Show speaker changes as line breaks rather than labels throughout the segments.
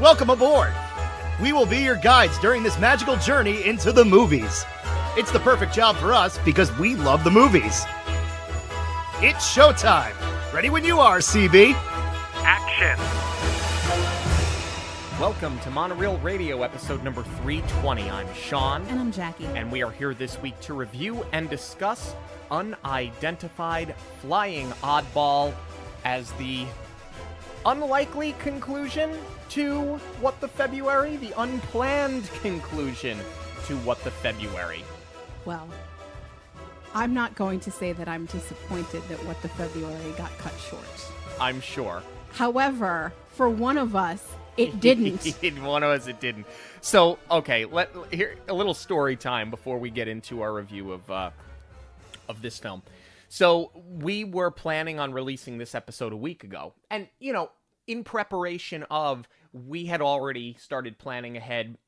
Welcome aboard! We will be your guides during this magical journey into the movies. It's the perfect job for us because we love the movies. It's showtime! Ready when you are, CB!
Action!
Welcome to Monoreel Radio, episode number 320. I'm Sean.
And I'm Jackie.
And we are here this week to review and discuss Unidentified Flying Oddball as the unlikely conclusion to What the February, the unplanned conclusion to What the February.
Well, I'm not going to say that I'm disappointed that What the February got cut short.
I'm sure.
However, for one of us, it didn't.
One of us, it didn't. So, okay, here a little story time before we get into our review of this film. So, we were planning on releasing this episode a week ago. And, you know, in preparation of, we had already started planning ahead.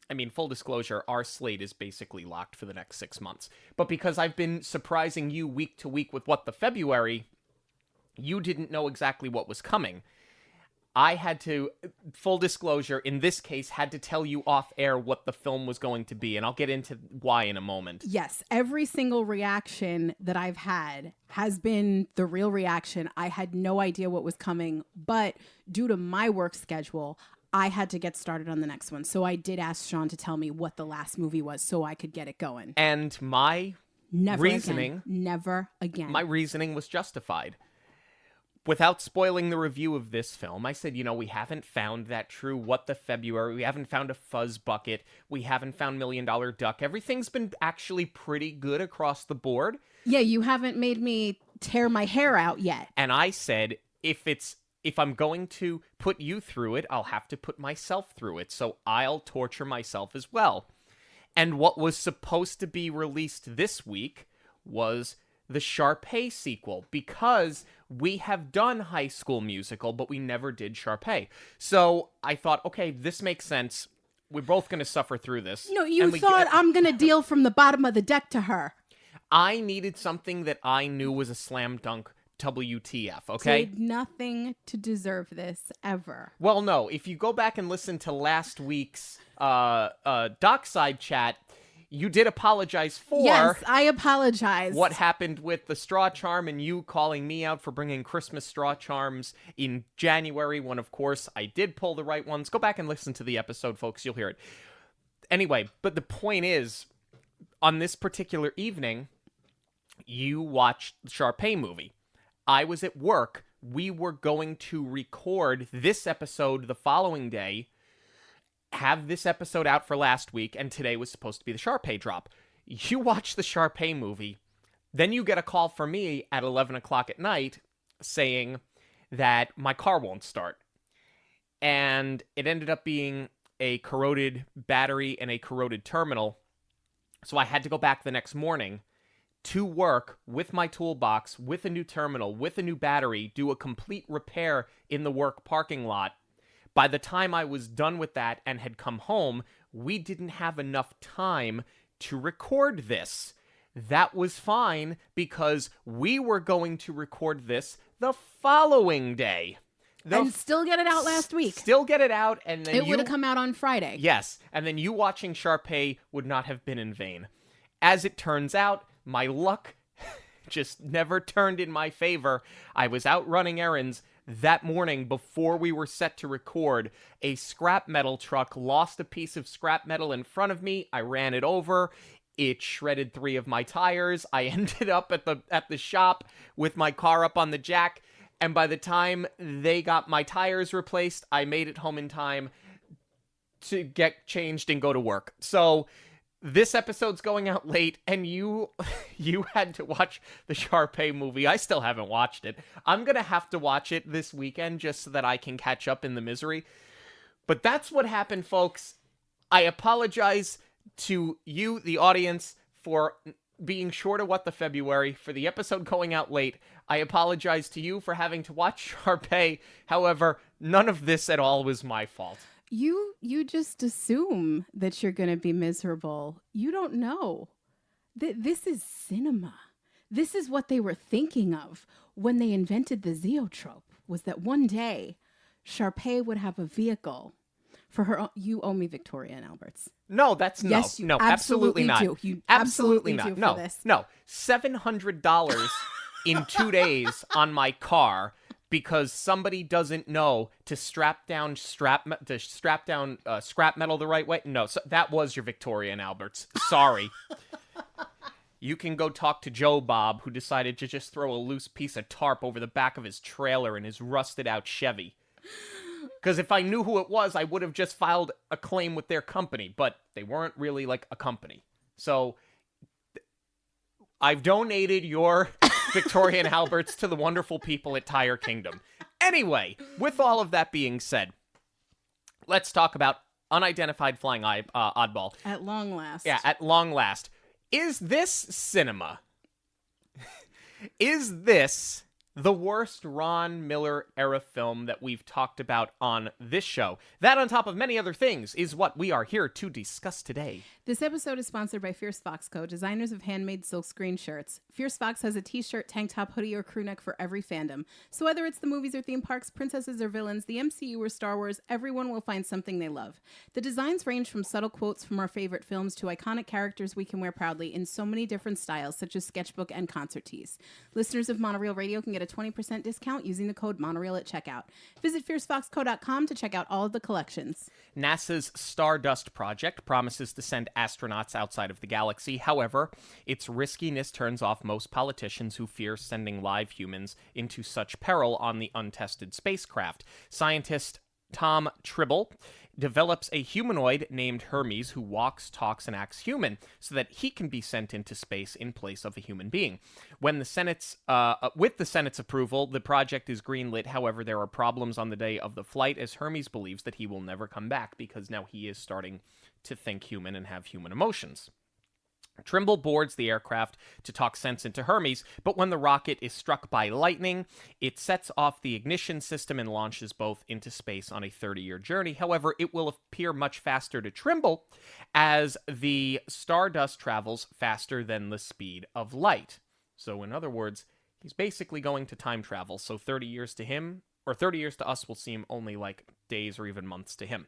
I mean, full disclosure, our slate is basically locked for the next 6 months. But because I've been surprising you week to week with What the February, you didn't know exactly what was coming. I had to, full disclosure, in this case, had to tell you off air what the film was going to be, and I'll get into why in a moment.
Yes, every single reaction that I've had has been the real reaction. I had no idea what was coming, but due to my work schedule, I had to get started on the next one. So I did ask Sean to tell me what the last movie was so I could get it going.
And my reasoning...
Never again.
My reasoning was justified. Without spoiling the review of this film, I said, you know, we haven't found that true What the February. We haven't found a fuzz bucket. We haven't found $1 Million Duck. Everything's been actually pretty good across the board.
Yeah, you haven't made me tear my hair out yet.
And I said, if I'm going to put you through it, I'll have to put myself through it. So I'll torture myself as well. And what was supposed to be released this week was the Sharpay sequel, because we have done High School Musical, but we never did Sharpay. So I thought, okay, this makes sense. We're both going to suffer through this.
No, you thought I'm going to deal from the bottom of the deck to her.
I needed something that I knew was a slam dunk WTF, okay?
Did nothing to deserve this, ever.
Well, no. If you go back and listen to last week's Dockside chat, you did apologize for...
Yes, I apologize.
...what happened with the straw charm and you calling me out for bringing Christmas straw charms in January when, of course, I did pull the right ones. Go back and listen to the episode, folks. You'll hear it. Anyway, but the point is, on this particular evening, you watched the Sharpay movie. I was at work. We were going to record this episode the following day, have this episode out for last week, and today was supposed to be the Sharpay drop. You watch the Sharpay movie, then you get a call from me at 11 o'clock at night saying that my car won't start. And it ended up being a corroded battery and a corroded terminal. So I had to go back the next morning to work with my toolbox, with a new terminal, with a new battery, do a complete repair in the work parking lot. By the time I was done with that and had come home, we didn't have enough time to record this. That was fine because we were going to record this the following day.
And still get it out last week.
Still get it out, and then
it would have come out on Friday.
Yes, and then you watching Sharpay would not have been in vain. As it turns out, my luck just never turned in my favor. I was out running errands. That morning, before we were set to record, a scrap metal truck lost a piece of scrap metal in front of me. I ran it over. It shredded 3 of my tires. I ended up at the shop with my car up on the jack. And by the time they got my tires replaced, I made it home in time to get changed and go to work. So this episode's going out late, and you had to watch the Sharpay movie. I still haven't watched it. I'm going to have to watch it this weekend just so that I can catch up in the misery. But that's what happened, folks. I apologize to you, the audience, for being short of What the February, for the episode going out late. I apologize to you for having to watch Sharpay. However, none of this at all was my fault.
You just assume that you're going to be miserable. You don't know. This is cinema. This is what they were thinking of when they invented the Zoetrope, was that one day Sharpay would have a vehicle For her, you owe me Victoria and Albert's.
No, that's no.
Yes, you
no, absolutely not.
do. You
absolutely not.
do for
No,
this.
no. $700 in 2 days on my car because somebody doesn't know to strap down scrap metal the right way. No, so that was your Victoria and Albert's. Sorry. You can go talk to Joe Bob, who decided to just throw a loose piece of tarp over the back of his trailer in his rusted-out Chevy. Because if I knew who it was, I would have just filed a claim with their company, but they weren't really like a company. So I've donated your Victoria and Albert's to the wonderful people at Tire Kingdom. Anyway, with all of that being said, let's talk about Unidentified Flying Oddball.
At long last.
Yeah, at long last. Is this cinema? Is this the worst Ron Miller era film that we've talked about on this show? That, on top of many other things, is what we are here to discuss today.
This episode is sponsored by Fierce Fox Co., designers of handmade silkscreen shirts. Fierce Fox has a t-shirt, tank top, hoodie, or crew neck for every fandom. So whether it's the movies or theme parks, princesses or villains, the MCU or Star Wars, everyone will find something they love. The designs range from subtle quotes from our favorite films to iconic characters we can wear proudly in so many different styles, such as sketchbook and concert tees. Listeners of Monoreel Radio can get a 20% discount using the code Monoreel at checkout. Visit fiercefoxco.com to check out all of the collections.
NASA's Stardust project promises to send astronauts outside of the galaxy. However, its riskiness turns off most politicians who fear sending live humans into such peril on the untested spacecraft. Scientist Tom Tribble develops a humanoid named Hermes who walks, talks, and acts human so that he can be sent into space in place of a human being. With the Senate's approval, the project is greenlit. However, there are problems on the day of the flight as Hermes believes that he will never come back because now he is starting to think human and have human emotions. Trimble boards the aircraft to talk sense into Hermes, but when the rocket is struck by lightning, it sets off the ignition system and launches both into space on a 30-year journey. However, it will appear much faster to Trimble as the Stardust travels faster than the speed of light. So in other words, he's basically going to time travel, so 30 years to him, or 30 years to us will seem only like days or even months to him.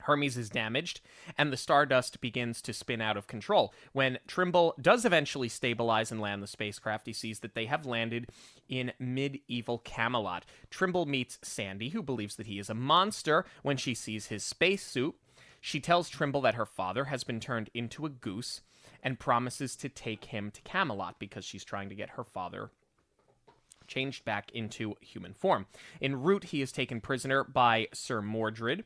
Hermes is damaged, and the Stardust begins to spin out of control. When Trimble does eventually stabilize and land the spacecraft, he sees that they have landed in medieval Camelot. Trimble meets Sandy, who believes that he is a monster when she sees his spacesuit. She tells Trimble that her father has been turned into a goose and promises to take him to Camelot because she's trying to get her father changed back into human form. En route, he is taken prisoner by Sir Mordred,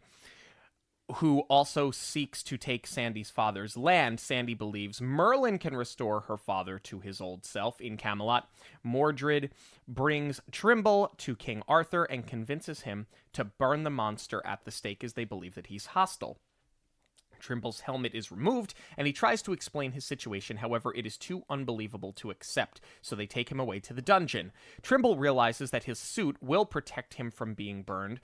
who also seeks to take Sandy's father's land. Sandy believes Merlin can restore her father to his old self in Camelot. Mordred brings Trimble to King Arthur and convinces him to burn the monster at the stake as they believe that he's hostile. Trimble's helmet is removed, and he tries to explain his situation. However, it is too unbelievable to accept, so they take him away to the dungeon. Trimble realizes that his suit will protect him from being burned,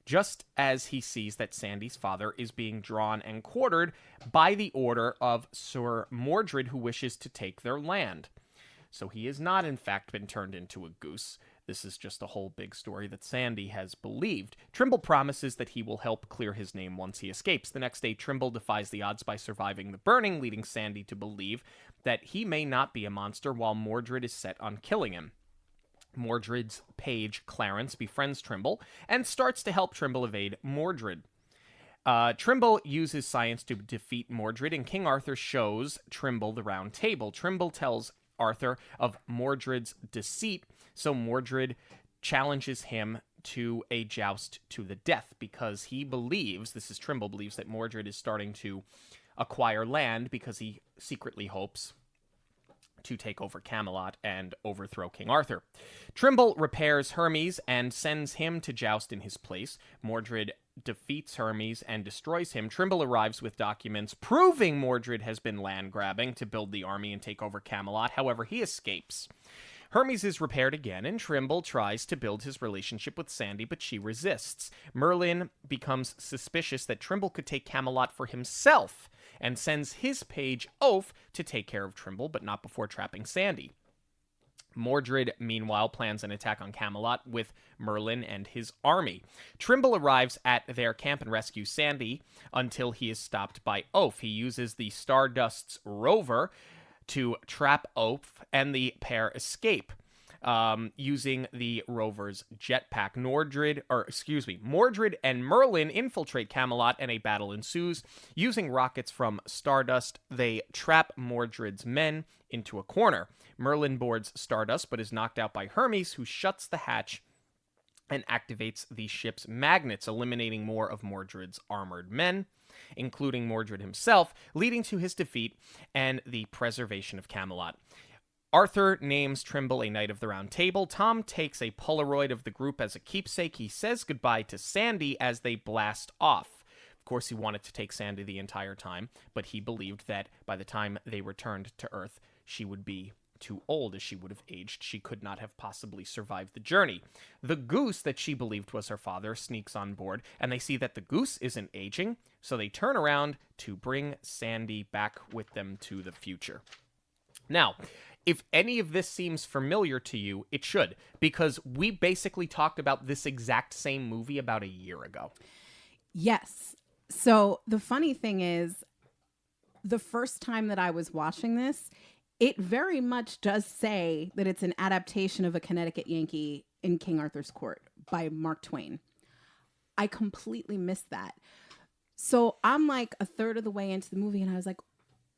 just as he sees that Sandy's father is being drawn and quartered by the order of Sir Mordred, who wishes to take their land. So he has not, in fact, been turned into a goose. This is just a whole big story that Sandy has believed. Trimble promises that he will help clear his name once he escapes. The next day, Trimble defies the odds by surviving the burning, leading Sandy to believe that he may not be a monster while Mordred is set on killing him. Mordred's page, Clarence, befriends Trimble and starts to help Trimble evade Mordred. Trimble uses science to defeat Mordred, and King Arthur shows Trimble the round table. Trimble tells Arthur of Mordred's deceit, so Mordred challenges him to a joust to the death because he believes, Trimble believes, that Mordred is starting to acquire land because he secretly hopes to take over Camelot and overthrow King Arthur. Trimble repairs Hermes and sends him to joust in his place. Mordred defeats Hermes and destroys him. Trimble arrives with documents proving Mordred has been land grabbing to build the army and take over Camelot. However, he escapes. Hermes is repaired again, and Trimble tries to build his relationship with Sandy, but she resists. Merlin becomes suspicious that Trimble could take Camelot for himself and sends his page Oaf to take care of Trimble, but not before trapping Sandy. Mordred, meanwhile, plans an attack on Camelot with Merlin and his army. Trimble arrives at their camp and rescues Sandy until he is stopped by Oaf. He uses the Stardust's rover to trap Oaf, and the pair escape using the rover's jetpack. Mordred and Merlin infiltrate Camelot, and a battle ensues. Using rockets from Stardust, they trap Mordred's men into a corner. Merlin boards Stardust, but is knocked out by Hermes, who shuts the hatch and activates the ship's magnets, eliminating more of Mordred's armored men, including Mordred himself, leading to his defeat and the preservation of Camelot. Arthur names Trimble a Knight of the Round Table. Tom takes a Polaroid of the group as a keepsake. He says goodbye to Sandy as they blast off. Of course, he wanted to take Sandy the entire time, but he believed that by the time they returned to Earth, she would be too old, as she would have aged. She could not have possibly survived the journey. The goose that she believed was her father sneaks on board, and they see that the goose isn't aging, so they turn around to bring Sandy back with them to the future. Now, if any of this seems familiar to you, it should, because we basically talked about this exact same movie about a year ago.
Yes. So the funny thing is, the first time that I was watching this, it very much does say that it's an adaptation of A Connecticut Yankee in King Arthur's Court by Mark Twain. I completely missed that. So I'm like a third of the way into the movie, and I was like,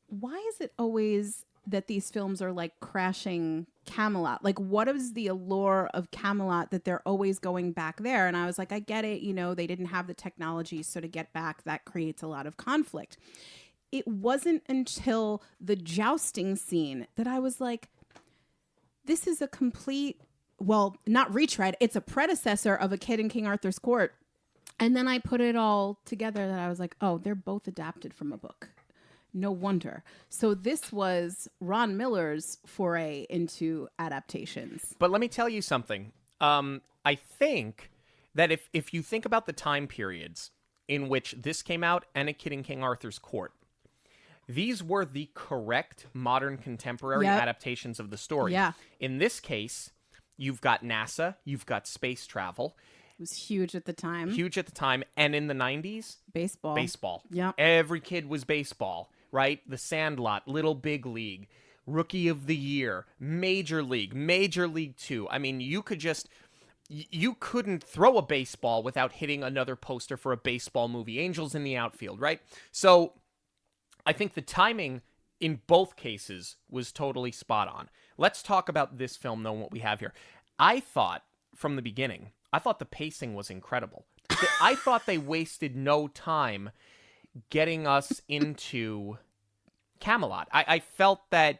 why is it always that these films are like crashing Camelot? Like, what is the allure of Camelot that they're always going back there? And I was like, I get it. You know, they didn't have the technology. So to get back, that creates a lot of conflict. It wasn't until the jousting scene that I was like, this is a complete, well, not retread. It's a predecessor of A Kid in King Arthur's Court. And then I put it all together that I was like, oh, they're both adapted from a book. No wonder. So this was Ron Miller's foray into adaptations.
But let me tell you something. I think that if you think about the time periods in which this came out and A Kid in King Arthur's Court, these were the correct modern contemporary adaptations of the story.
Yeah.
In this case, you've got NASA, you've got space travel.
It was huge at the time.
And in the 90s?
Baseball. Yeah.
Every kid was baseball, right? The Sandlot, Little Big League, Rookie of the Year, Major League, Major League 2. I mean, you couldn't throw a baseball without hitting another poster for a baseball movie. Angels in the Outfield, right? So I think the timing in both cases was totally spot on. Let's talk about this film, though, and what we have here. I thought from the beginning, the pacing was incredible. I thought they wasted no time getting us into Camelot. I felt that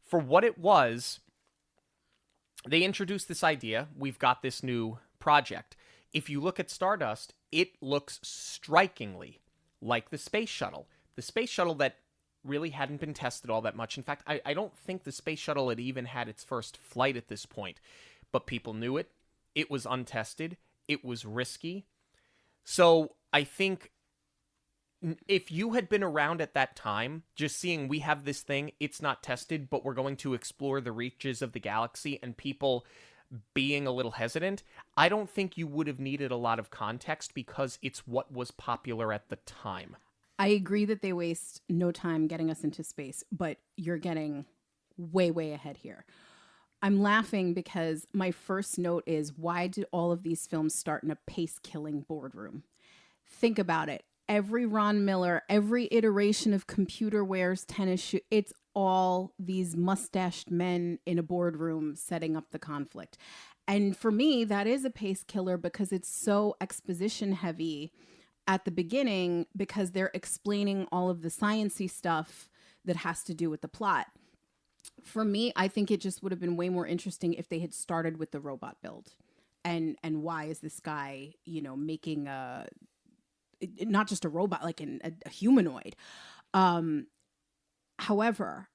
for what it was, they introduced this idea. We've got this new project. If you look at Stardust, it looks strikingly like the space shuttle. The space shuttle that really hadn't been tested all that much. In fact, I don't think the space shuttle had even had its first flight at this point. But people knew it. It was untested. It was risky. So I think if you had been around at that time, just seeing we have this thing, it's not tested, but we're going to explore the reaches of the galaxy, and people being a little hesitant, I don't think you would have needed a lot of context because it's what was popular at the time.
I agree that they waste no time getting us into space, but you're getting way, way ahead here. I'm laughing because my first note is, why did all of these films start in a pace-killing boardroom? Think about it. Every Ron Miller, every iteration of Computer Wears Tennis Shoe, it's all these mustached men in a boardroom setting up the conflict. And for me, that is a pace killer because it's so exposition heavy at the beginning because they're explaining all of the sciencey stuff that has to do with the plot. For me, I think it just would have been way more interesting if they had started with the robot build. And why is this guy, making not just a robot, like a humanoid. However,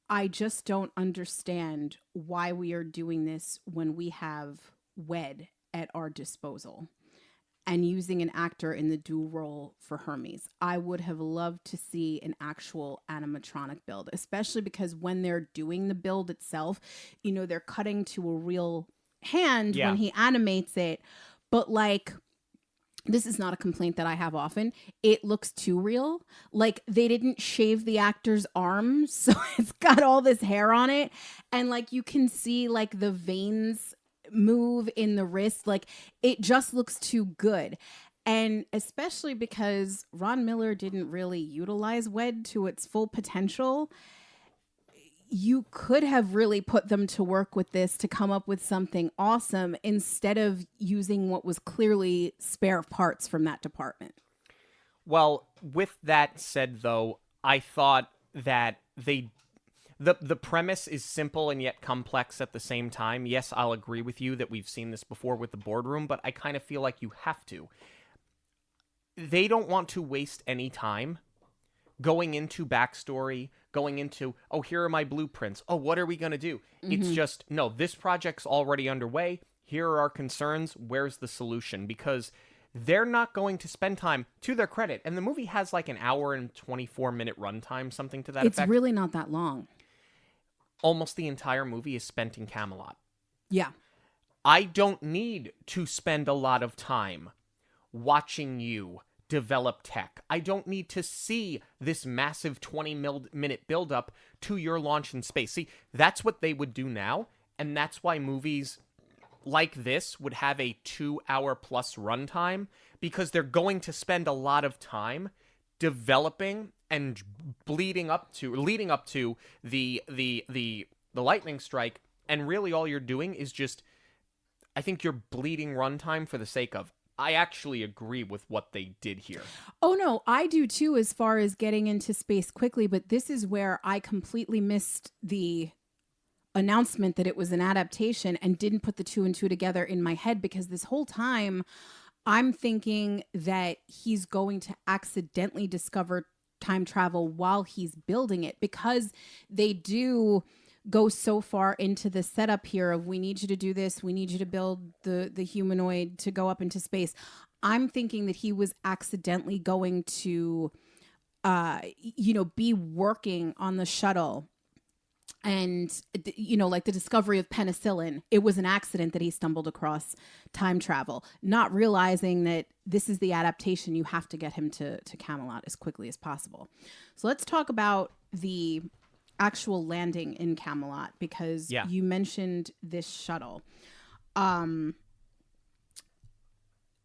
I just don't understand why we are doing this when we have WED at our disposal. and using an actor in the dual role for Hermes. I would have loved to see an actual animatronic build, especially because when they're doing the build itself, they're cutting to a real hand when he animates it. But like, this is not a complaint that I have often. It looks too real. Like, they didn't shave the actor's arms, so it's got all this hair on it. And like, you can see like the veins move in the wrist. Like, it just looks too good. And especially because Ron Miller didn't really utilize WED to its full potential, you could have really put them to work with this to come up with something awesome instead of using what was clearly spare parts from that department.
Well, with that said, though, I thought that the premise is simple and yet complex at the same time. Yes, I'll agree with you that we've seen this before with the boardroom, but I kind of feel like you have to. They don't want to waste any time going into backstory, going into, oh, here are my blueprints. Oh, what are we going to do? It's just, no, this project's already underway. Here are our concerns. Where's the solution? Because they're not going to spend time, to their credit. And the movie has like an hour and 24-minute runtime, something to that effect.
It's really not that long.
Almost the entire movie is spent in Camelot.
Yeah.
I don't need to spend a lot of time watching you develop tech. I don't need to see this massive 20-minute buildup to your launch in space. See, that's what they would do now, and that's why movies like this would have a 2-hour plus runtime, because they're going to spend a lot of time developing and leading up to the lightning strike, and really all you're doing is just, I think you're bleeding runtime for the sake of. I actually agree with what they did here.
Oh, no, I do too, as far as getting into space quickly. But this is where I completely missed the announcement that it was an adaptation and didn't put the 2 and 2 together in my head, because this whole time I'm thinking that he's going to accidentally discover time travel while he's building it, because they do go so far into the setup here of, we need you to do this, we need you to build the humanoid to go up into space. I'm thinking that he was accidentally going to be working on the shuttle, and like the discovery of penicillin, it was an accident that he stumbled across time travel, not realizing that this is the adaptation. You have to get him to Camelot as quickly as possible. So let's talk about the actual landing in Camelot, because you mentioned this shuttle.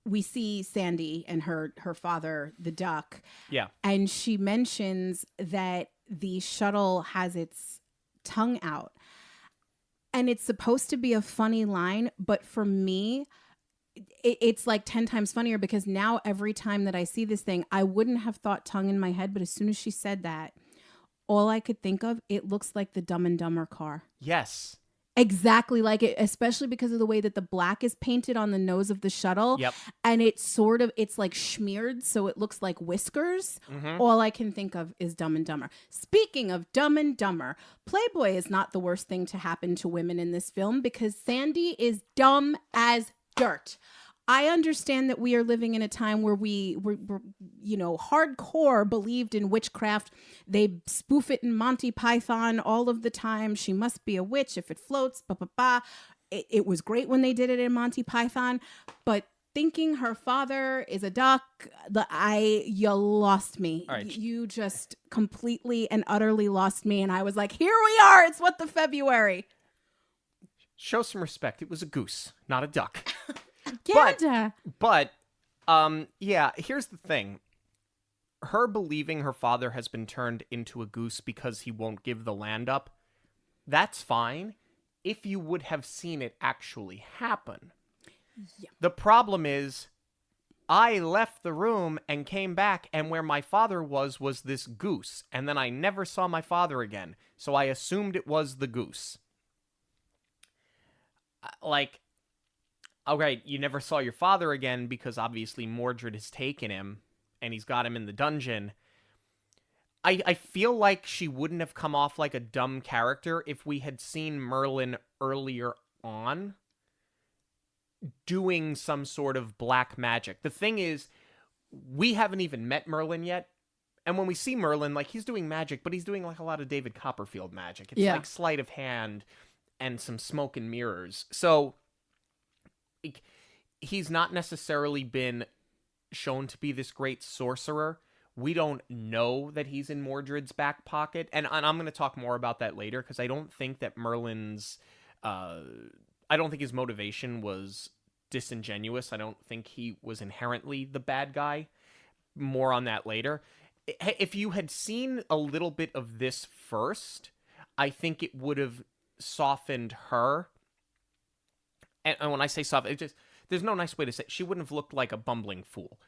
We see Sandy and her father, the duck. Yeah. And she mentions that the shuttle has its tongue out. And it's supposed to be a funny line, but for me, it's like 10 times funnier, because now every time that I see this thing, I wouldn't have thought tongue in my head, but as soon as she said that, all I could think of, it looks like the Dumb and Dumber car.
Yes.
Exactly like it, especially because of the way that the black is painted on the nose of the shuttle. Yep. And it's like smeared, so it looks like whiskers. Mm-hmm. All I can think of is Dumb and Dumber. Speaking of Dumb and Dumber, Playboy is not the worst thing to happen to women in this film, because Sandy is dumb as dirt. I understand that we are living in a time where we're hardcore believed in witchcraft. They spoof it in Monty Python all of the time. She must be a witch if it floats. It was great when they did it in Monty Python, but thinking her father is a duck, you lost me. Right. You just completely and utterly lost me, and I was like, here we are. It's what the February.
Show some respect. It was a goose, not a duck. But here's the thing. Her believing her father has been turned into a goose because he won't give the land up, that's fine if you would have seen it actually happen. Yeah. The problem is, I left the room and came back, and where my father was this goose, and then I never saw my father again, so I assumed it was the goose. Okay, you never saw your father again because obviously Mordred has taken him and he's got him in the dungeon. I feel like she wouldn't have come off like a dumb character if we had seen Merlin earlier on doing some sort of black magic. The thing is, we haven't even met Merlin yet. And when we see Merlin, like, he's doing magic, but he's doing, like, a lot of David Copperfield magic. It's like sleight of hand and some smoke and mirrors. So he's not necessarily been shown to be this great sorcerer. We don't know that he's in Mordred's back pocket. And I'm going to talk more about that later, because I don't think that Merlin's... I don't think his motivation was disingenuous. I don't think he was inherently the bad guy. More on that later. If you had seen a little bit of this first, I think it would have softened her. And when I say soft, it just, there's no nice way to say it. She wouldn't have looked like a bumbling fool.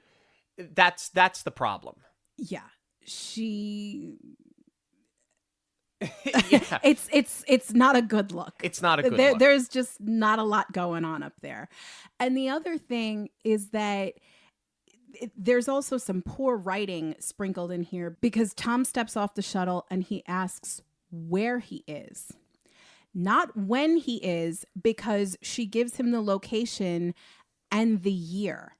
That's the problem.
Yeah. She...
Yeah.
It's not a good look.
It's not a good look.
There's just not a lot going on up there. And the other thing is that there's also some poor writing sprinkled in here, because Tom steps off the shuttle and he asks where he is, not when he is, because she gives him the location and the year.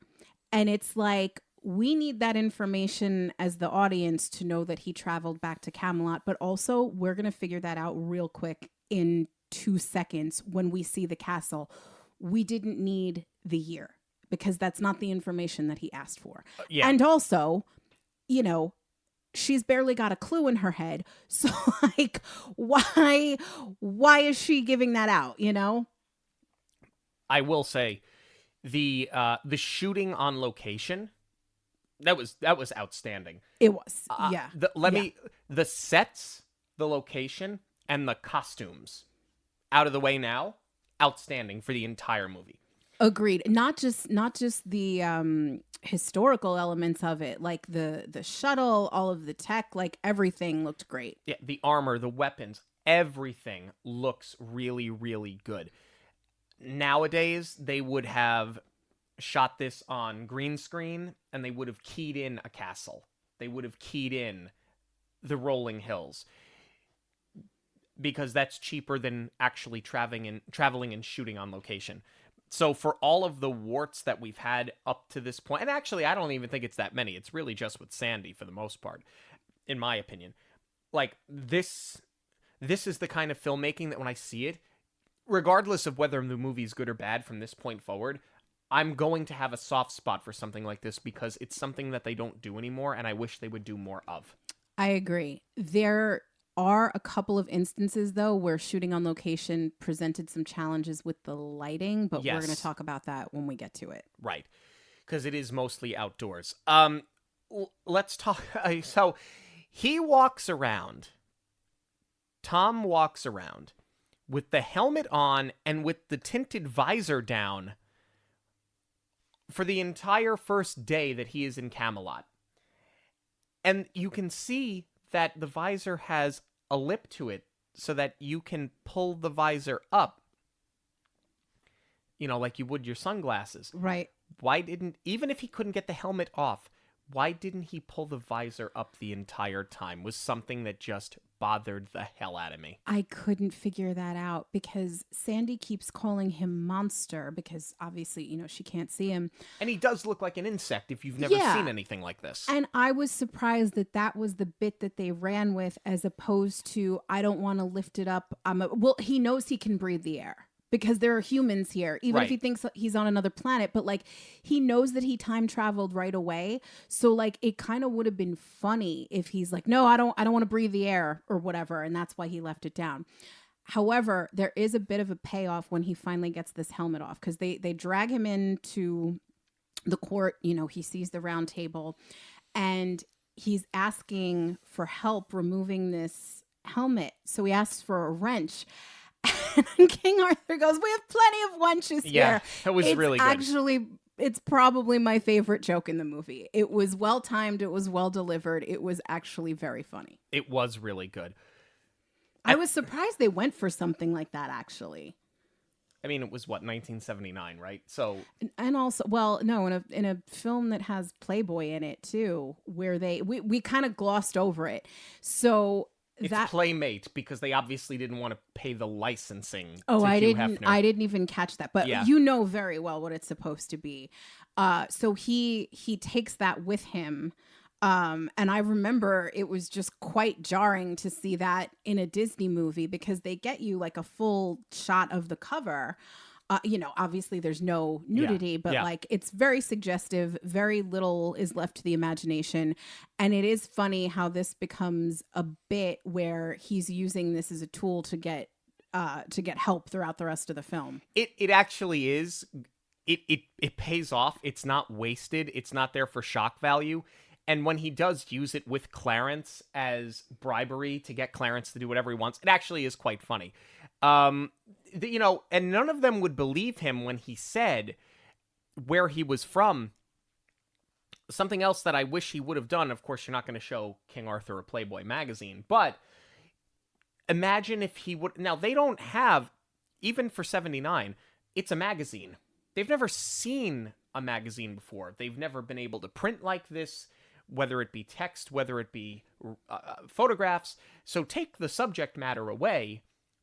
And it's like, we need that information as the audience to know that he traveled back to Camelot, but also we're going to figure that out real quick in 2 seconds when we see the castle. We didn't need the year, because that's not the information that he asked for.
Yeah.
And also, you know, she's barely got a clue in her head. So, like, why is she giving that out, you know?
I will say, the shooting on location, that was outstanding.
It was, yeah.
The sets, the location, and the costumes, out of the way now, outstanding for the entire movie.
Agreed. Not just the historical elements of it, like the shuttle, all of the tech, like everything looked great.
Yeah, the armor, the weapons, everything looks really, really good. Nowadays, they would have shot this on green screen, and they would have keyed in a castle. They would have keyed in the rolling hills, because that's cheaper than actually traveling and shooting on location. So for all of the warts that we've had up to this point, and actually I don't even think it's that many. It's really just with Sandy for the most part, in my opinion. Like, this is the kind of filmmaking that when I see it, regardless of whether the movie's good or bad from this point forward, I'm going to have a soft spot for something like this, because it's something that they don't do anymore, and I wish they would do more of.
I agree. There are a couple of instances, though, where shooting on location presented some challenges with the lighting, but
Yes.
we're going to talk about that when we get to it.
Right. Because it is mostly outdoors. Let's talk. So he walks around. Tom walks around with the helmet on and with the tinted visor down for the entire first day that he is in Camelot. And you can see that the visor has a lip to it so that you can pull the visor up, you know, like you would your sunglasses.
Right.
Even if he couldn't get the helmet off, why didn't he pull the visor up the entire time? Was something that just bothered the hell out of me.
I couldn't figure that out, because Sandy keeps calling him monster, because obviously, you know, she can't see him.
And he does look like an insect if you've never seen anything like this.
And I was surprised that was the bit that they ran with, as opposed to, I don't want to lift it up. Well, he knows he can breathe the air, because there are humans here, even if he thinks he's on another planet. But, like, he knows that he time traveled right away. So, like, it kind of would have been funny if he's like, no, I don't want to breathe the air or whatever. And that's why he left it down. However, there is a bit of a payoff when he finally gets this helmet off, because they drag him into the court. You know, he sees the round table and he's asking for help removing this helmet. So he asks for a wrench. And King Arthur goes, we have plenty of wenches here.
Yeah, it was really good.
Actually, it's probably my favorite joke in the movie. It was well timed. It was well delivered. It was actually very funny.
It was really good.
I was surprised they went for something like that, actually.
I mean, it was, 1979, right? So...
And also, well, no, in a film that has Playboy in it, too, where we kind of glossed over it. So...
It's Playmate, because they obviously didn't want to pay the licensing to Hugh Hefner.
I didn't even catch that, but you know very well what it's supposed to be. So he takes that with him. And I remember it was just quite jarring to see that in a Disney movie, because they get you like a full shot of the cover. Obviously there's no nudity, but like it's very suggestive. Very little is left to the imagination. And it is funny how this becomes a bit where he's using this as a tool to get help throughout the rest of the film.
It actually is. It pays off. It's not wasted. It's not there for shock value. And when he does use it with Clarence as bribery to get Clarence to do whatever he wants, it actually is quite funny. And none of them would believe him when he said where he was from. Something else that I wish he would have done, of course, you're not going to show King Arthur a Playboy magazine, but imagine if he would. Now, they don't have, even for 79, it's a magazine. They've never seen a magazine before. They've never been able to print like this, whether it be text, whether it be photographs. So take the subject matter away.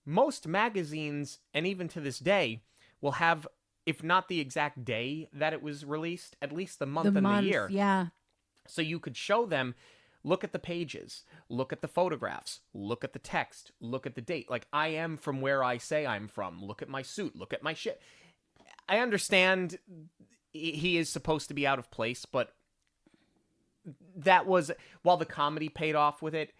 Most magazines, and even to this day, will have, if not the exact day that it was released, at least the month and the year.
Yeah.
So you could show them, look at the pages, look at the photographs, look at the text, look at the date. Like, I am from where I say I'm from. Look at my suit. Look at my shit. I understand he is supposed to be out of place, but that was, while the comedy paid off with it,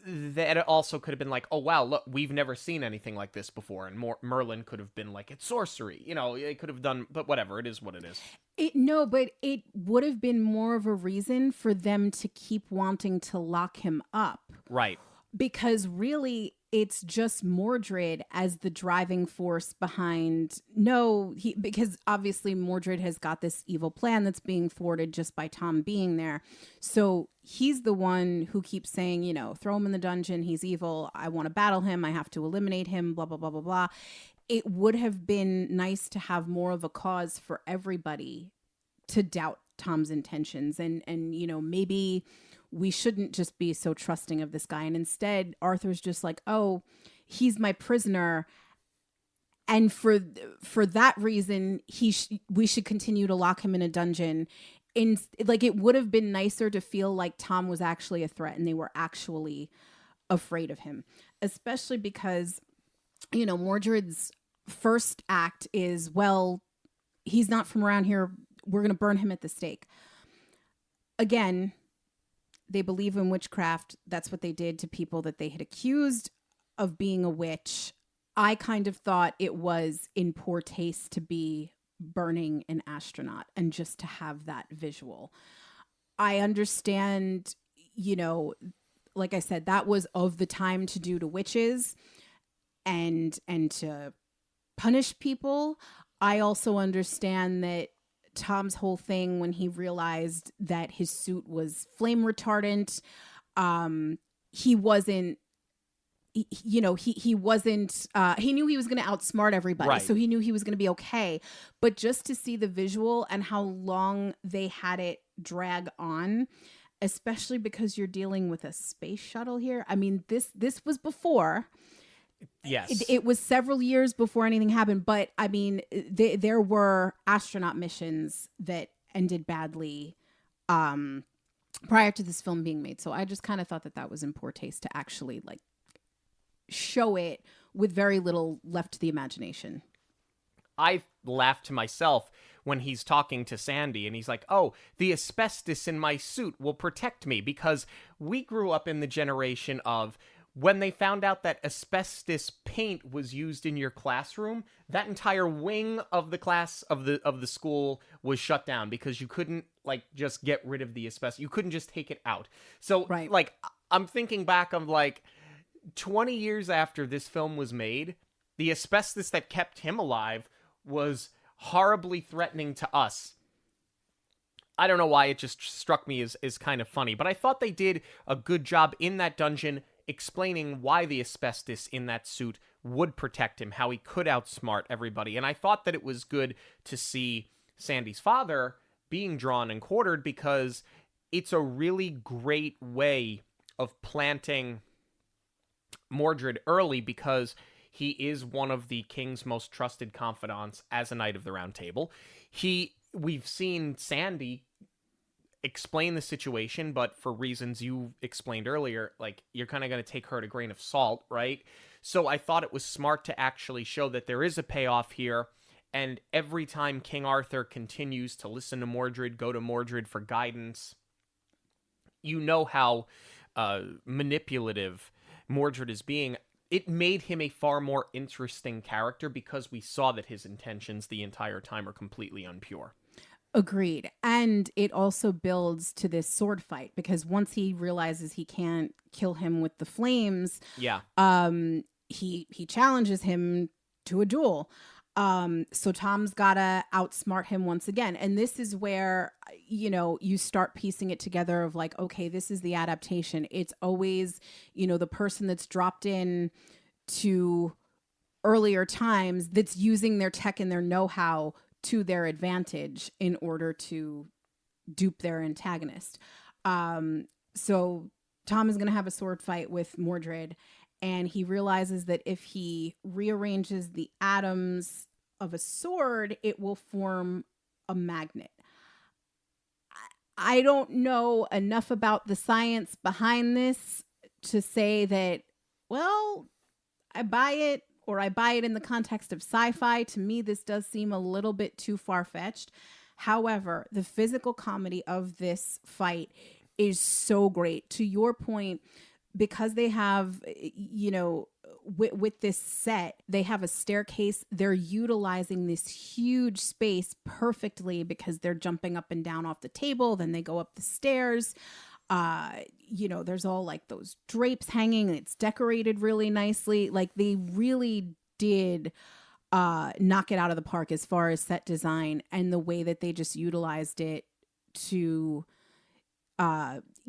that also could have been like, oh, wow, look, we've never seen anything like this before. And Merlin could have been like, it's sorcery. It could have done, but whatever, it is what it is.
But it would have been more of a reason for them to keep wanting to lock him up.
Right.
Because really, it's just Mordred as the driving force behind. Because obviously Mordred has got this evil plan that's being thwarted just by Tom being there. So he's the one who keeps saying, throw him in the dungeon. He's evil. I want to battle him. I have to eliminate him, blah, blah, blah, blah, blah. It would have been nice to have more of a cause for everybody to doubt Tom's intentions. And maybe we shouldn't just be so trusting of this guy. And instead, Arthur's just like, oh, he's my prisoner. And for that reason, we should continue to lock him in a dungeon. It would have been nicer to feel like Tom was actually a threat and they were actually afraid of him. Especially because, Mordred's first act is, well, he's not from around here. We're going to burn him at the stake. Again, they believe in witchcraft. That's what they did to people that they had accused of being a witch. I kind of thought it was in poor taste to be burning an astronaut and just to have that visual. I understand, like I said, that was of the time to do to witches and to punish people. I also understand that Tom's whole thing when he realized that his suit was flame retardant, he wasn't, he wasn't, he knew he was going to outsmart everybody. Right. So he knew he was going to be okay. But just to see the visual and how long they had it drag on, especially because you're dealing with a space shuttle here. I mean, this was before.
Yes.
It was several years before anything happened, but I mean, there were astronaut missions that ended badly prior to this film being made. So I just kind of thought that was in poor taste to actually show it with very little left to the imagination.
I laughed to myself when he's talking to Sandy and he's like, oh, the asbestos in my suit will protect me, because we grew up in the generation of when they found out that asbestos paint was used in your classroom, that entire wing of the class of the school was shut down because you couldn't just get rid of the asbestos. You couldn't just take it out. So
right.
I'm thinking back of 20 years after this film was made, the asbestos that kept him alive was horribly threatening to us. I don't know why, it just struck me as kind of funny, but I thought they did a good job in that dungeon explaining why the asbestos in that suit would protect him, how he could outsmart everybody. And I thought that it was good to see Sandy's father being drawn and quartered, because it's a really great way of planting Mordred early because he is one of the king's most trusted confidants as a Knight of the Round Table. We've seen Sandy explain the situation, but for reasons you explained earlier, like, you're kind of going to take her at a grain of salt, right? So I thought it was smart to actually show that there is a payoff here, and every time King Arthur continues to listen to Mordred, go to Mordred for guidance, you know how manipulative Mordred is being. It made him a far more interesting character because we saw that his intentions the entire time are completely unpure.
Agreed. And it also builds to this sword fight because once he realizes he can't kill him with the flames, he challenges him to a duel. So Tom's gotta outsmart him once again. And this is where, you start piecing it together of like, okay, this is the adaptation. It's always, the person that's dropped in to earlier times that's using their tech and their know-how to their advantage in order to dupe their antagonist. So Tom is going to have a sword fight with Mordred, and he realizes that if he rearranges the atoms of a sword, it will form a magnet. I don't know enough about the science behind this to say that, well, I buy it, or I buy it in the context of sci-fi. To me, this does seem a little bit too far-fetched. However, the physical comedy of this fight is so great. To your point, because they have, with this set, they have a staircase. They're utilizing this huge space perfectly because they're jumping up and down off the table. Then they go up the stairs. There's all like those drapes hanging. It's decorated really nicely. Like they really did knock it out of the park as far as set design and the way that they just utilized it to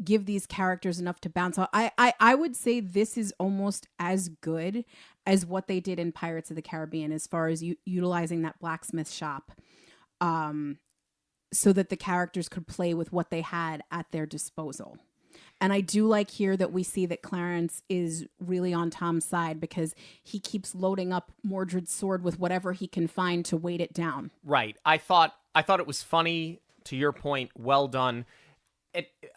give these characters enough to bounce off. I would say this is almost as good as what they did in Pirates of the Caribbean as far as utilizing that blacksmith shop so that the characters could play with what they had at their disposal. And I do like here that we see that Clarence is really on Tom's side because he keeps loading up Mordred's sword with whatever he can find to weight it down.
Right. I thought it was funny, to your point, well done.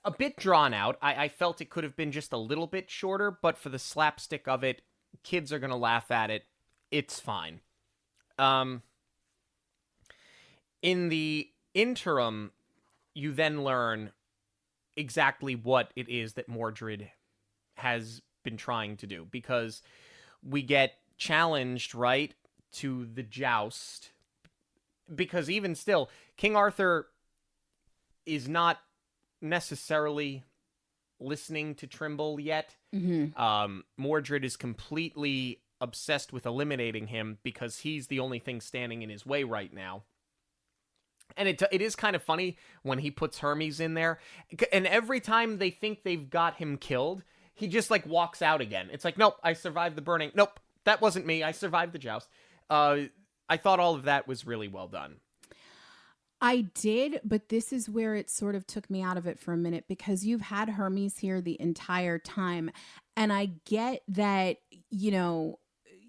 A bit drawn out. I felt it could have been just a little bit shorter, but for the slapstick of it, kids are going to laugh at it. It's fine. In the interim, you then learn exactly what it is that Mordred has been trying to do, because we get challenged, right, to the joust, because even still, King Arthur is not necessarily listening to Trimble yet. Mm-hmm. Mordred is completely obsessed with eliminating him because he's the only thing standing in his way right now. And it is kind of funny when he puts Hermes in there. And every time they think they've got him killed, he just like walks out again. It's like, nope, I survived the burning. Nope, that wasn't me. I survived the joust. I thought all of that was really well done.
I did, but this is where it sort of took me out of it for a minute because you've had Hermes here the entire time. And I get that, you're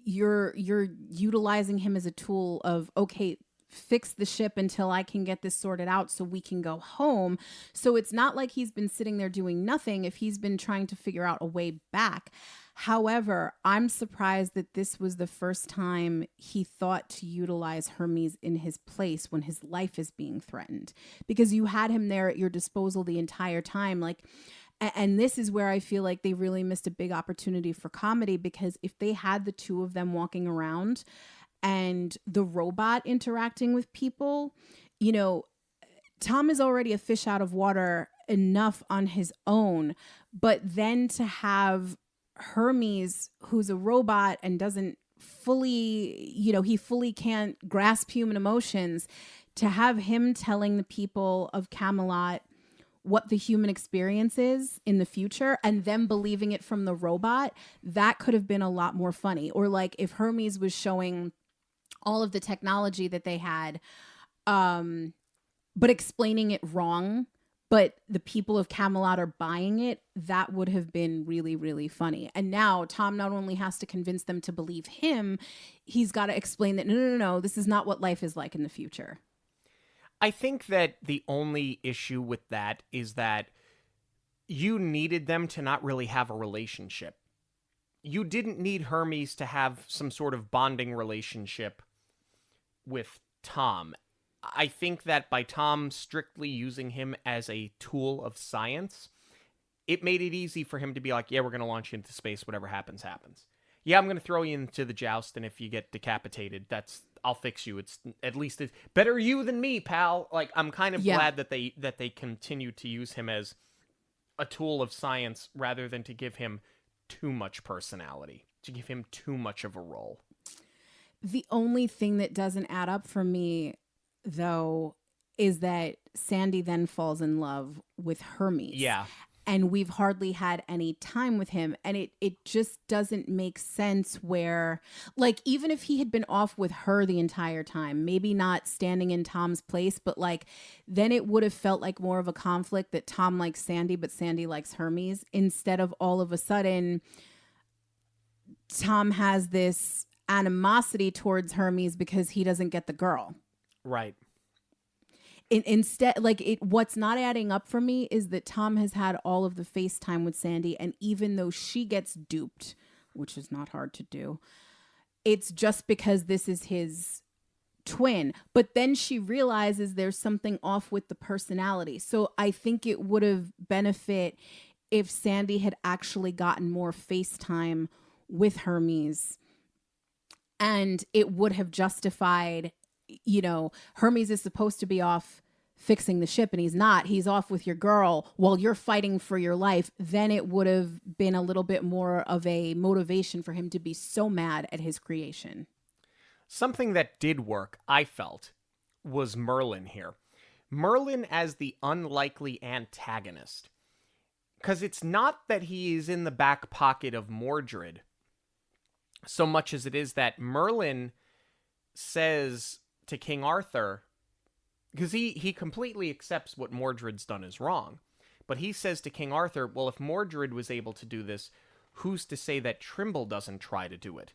utilizing him as a tool of, okay, fix the ship until I can get this sorted out so we can go home. So it's not like he's been sitting there doing nothing if he's been trying to figure out a way back. However, I'm surprised that this was the first time he thought to utilize Hermes in his place when his life is being threatened, because you had him there at your disposal the entire time. And this is where I feel like they really missed a big opportunity for comedy, because if they had the two of them walking around and the robot interacting with people, Tom is already a fish out of water enough on his own, but then to have Hermes, who's a robot and doesn't fully, he fully can't grasp human emotions, to have him telling the people of Camelot what the human experience is in the future and them believing it from the robot, that could have been a lot more funny. Or like if Hermes was showing all of the technology that they had, but explaining it wrong, but the people of Camelot are buying it, that would have been really, really funny. And now Tom not only has to convince them to believe him, he's got to explain that, no, this is not what life is like in the future.
I think that the only issue with that is that you needed them to not really have a relationship. You didn't need Hermes to have some sort of bonding relationship with Tom. I think that by Tom strictly using him as a tool of science, it made it easy for him to be like, yeah, we're going to launch you into space. Whatever happens, happens. Yeah, I'm going to throw you into the joust, and if you get decapitated, I'll fix you. It's at least it's better you than me, pal. Like, I'm kind of glad that they continue to use him as a tool of science rather than to give him too much personality, to give him too much of a role.
The only thing that doesn't add up for me, though, is that Sandy then falls in love with Hermes.
Yeah.
And we've hardly had any time with him. And it just doesn't make sense where, like, even if he had been off with her the entire time, maybe not standing in Tom's place, but like, then it would have felt like more of a conflict that Tom likes Sandy, but Sandy likes Hermes, instead of all of a sudden, Tom has this animosity towards Hermes because he doesn't get the girl.
Right.
Instead, like, what's not adding up for me is that Tom has had all of the FaceTime with Sandy, and even though she gets duped, which is not hard to do, it's just because this is his twin. But then she realizes there's something off with the personality. So I think it would have benefit if Sandy had actually gotten more FaceTime with Hermes, and it would have justified, you know, Hermes is supposed to be off fixing the ship and he's not. He's off with your girl while you're fighting for your life. Then it would have been a little bit more of a motivation for him to be so mad at his creation.
Something that did work, I felt, was Merlin here. Merlin as the unlikely antagonist. Because it's not that he is in the back pocket of Mordred so much as it is that Merlin says to King Arthur, because he completely accepts what Mordred's done is wrong, but he says to King Arthur, well, if Mordred was able to do this, who's to say that Trimble doesn't try to do it?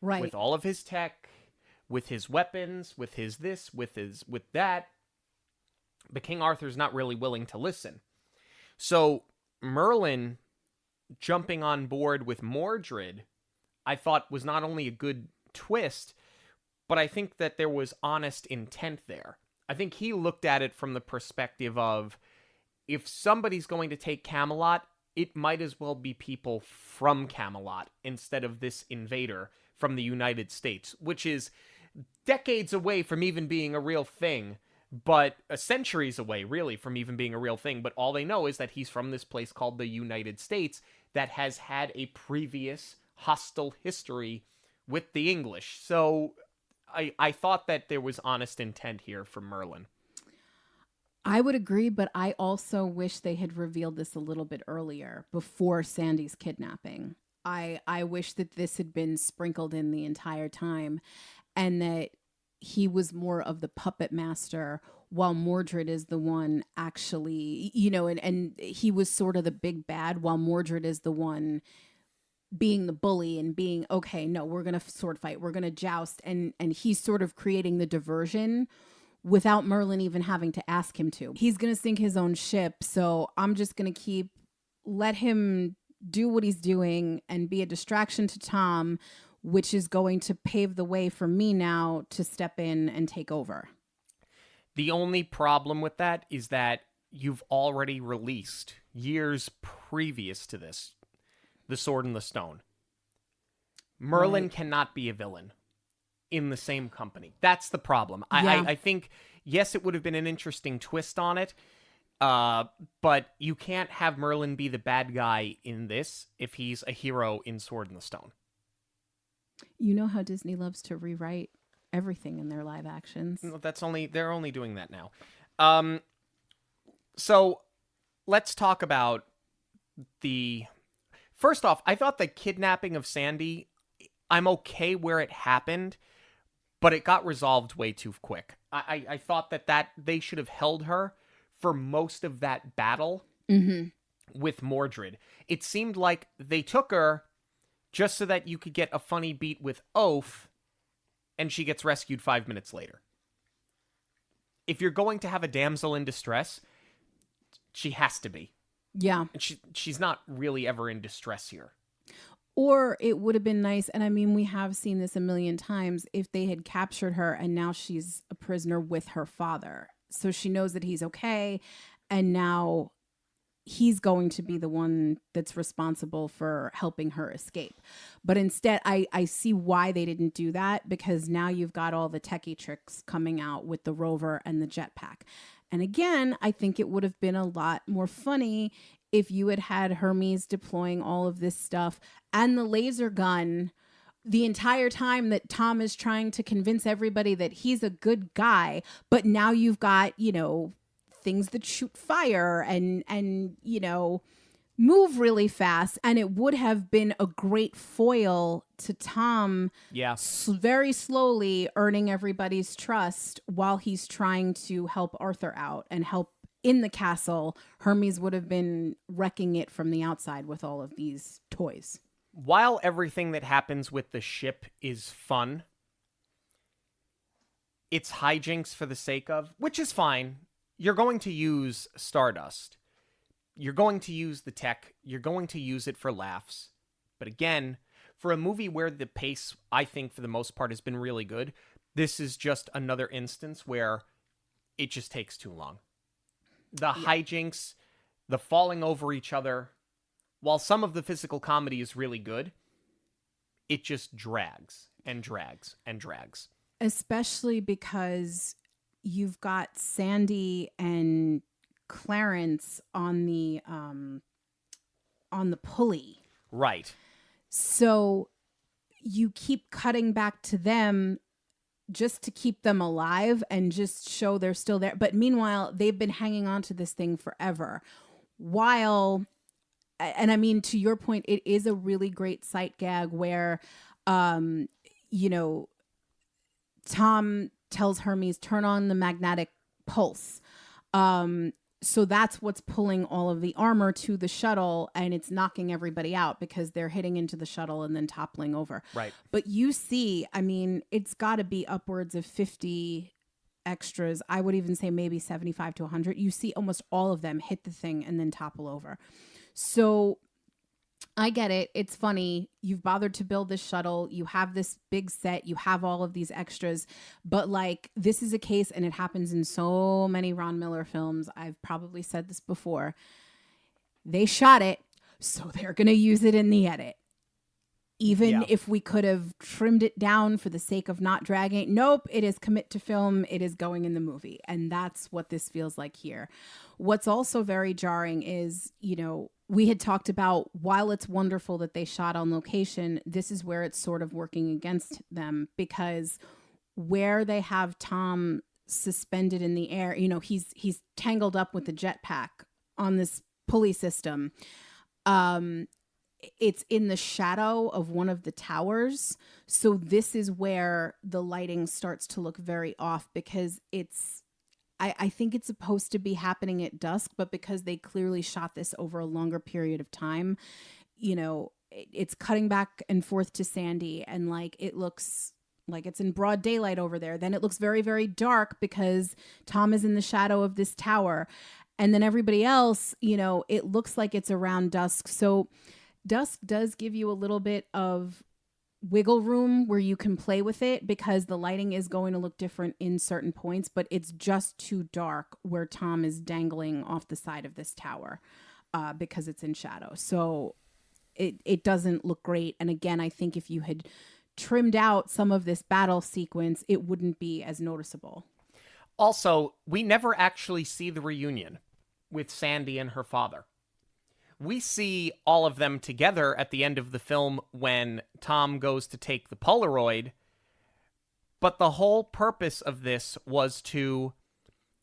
Right.
With all of his tech, with his weapons, with his this, with that. But King Arthur's not really willing to listen. So Merlin jumping on board with Mordred, I thought was not only a good twist, but I think that there was honest intent there. I think he looked at it from the perspective of, if somebody's going to take Camelot, it might as well be people from Camelot instead of this invader from the United States, which is decades away from even being a real thing, but centuries away, really, from even being a real thing. But all they know is that he's from this place called the United States that has had a previous hostile history with the English. So I thought that there was honest intent here from Merlin.
I would agree, but I also wish they had revealed this a little bit earlier, before Sandy's kidnapping. I wish that this had been sprinkled in the entire time, and that he was more of the puppet master while Mordred is the one actually, you know, and he was sort of the big bad while Mordred is the one being the bully and being, okay, no, we're going to sword fight, we're going to joust. And he's sort of creating the diversion without Merlin even having to ask him to. He's going to sink his own ship. So I'm just going to let him do what he's doing and be a distraction to Tom, which is going to pave the way for me now to step in and take over.
The only problem with that is that you've already released, years previous to this, The Sword and the Stone. Merlin cannot be a villain in the same company. That's the problem. I think, yes, it would have been an interesting twist on it, but you can't have Merlin be the bad guy in this if he's a hero in Sword and the Stone.
You know how Disney loves to rewrite everything in their live actions.
No, they're only doing that now. So let's talk about first off, I thought the kidnapping of Sandy, I'm okay where it happened, but it got resolved way too quick. I thought that they should have held her for most of that battle with Mordred. It seemed like they took her just so that you could get a funny beat with Oath, and she gets rescued 5 minutes later. If you're going to have a damsel in distress, she has to be.
Yeah.
And she's not really ever in distress here.
Or it would have been nice, and I mean, we have seen this a million times, if they had captured her and now she's a prisoner with her father. So she knows that he's okay, and now he's going to be the one that's responsible for helping her escape. But instead, I see why they didn't do that, because now you've got all the techie tricks coming out with the rover and the jetpack. And again, I think it would have been a lot more funny if you had had Hermes deploying all of this stuff and the laser gun the entire time that Tom is trying to convince everybody that he's a good guy. But now you've got, you know, things that shoot fire and you know, move really fast. And it would have been a great foil to Tom.
Yeah.
Very slowly earning everybody's trust while he's trying to help Arthur out and help in the castle. Hermes would have been wrecking it from the outside with all of these toys.
While everything that happens with the ship is fun, it's hijinks for the sake of, which is fine. You're going to use Stardust. You're going to use the tech. You're going to use it for laughs. But again, for a movie where the pace, I think, for the most part, has been really good, this is just another instance where it just takes too long. The hijinks, the falling over each other, while some of the physical comedy is really good, it just drags and drags and drags.
Especially because you've got Sandy and Clarence on the pulley.
Right.
So you keep cutting back to them just to keep them alive and just show they're still there. But meanwhile, they've been hanging on to this thing forever. While, and I mean, to your point, it is a really great sight gag where, you know, Tom tells Hermes, turn on the magnetic pulse. So that's what's pulling all of the armor to the shuttle, and it's knocking everybody out because they're hitting into the shuttle and then toppling over.
Right.
But you see, I mean, it's got to be upwards of 50 extras. I would even say maybe 75 to 100. You see almost all of them hit the thing and then topple over. So I get it. It's funny. You've bothered to build this shuttle. You have this big set. You have all of these extras. But like, this is a case, and it happens in so many Ron Miller films. I've probably said this before. They shot it, so they're going to use it in the edit. Even if we could have trimmed it down for the sake of not dragging. Nope, it is commit to film. It is going in the movie. And that's what this feels like here. What's also very jarring is, you know, we had talked about, while it's wonderful that they shot on location, this is where it's sort of working against them, because where they have Tom suspended in the air, you know, he's tangled up with the jetpack on this pulley system. It's in the shadow of one of the towers. So this is where the lighting starts to look very off, because I think it's supposed to be happening at dusk, but because they clearly shot this over a longer period of time, you know, it's cutting back and forth to Sandy, and like, it looks like it's in broad daylight over there. Then it looks very, very dark because Tom is in the shadow of this tower. And then everybody else, you know, it looks like it's around dusk. So dusk does give you a little bit of wiggle room where you can play with it, because the lighting is going to look different in certain points, but it's just too dark where Tom is dangling off the side of this tower because it's in shadow. So it doesn't look great. And again, I think if you had trimmed out some of this battle sequence, it wouldn't be as noticeable.
Also, we never actually see the reunion with Sandy and her father. We see all of them together at the end of the film when Tom goes to take the Polaroid, but the whole purpose of this was to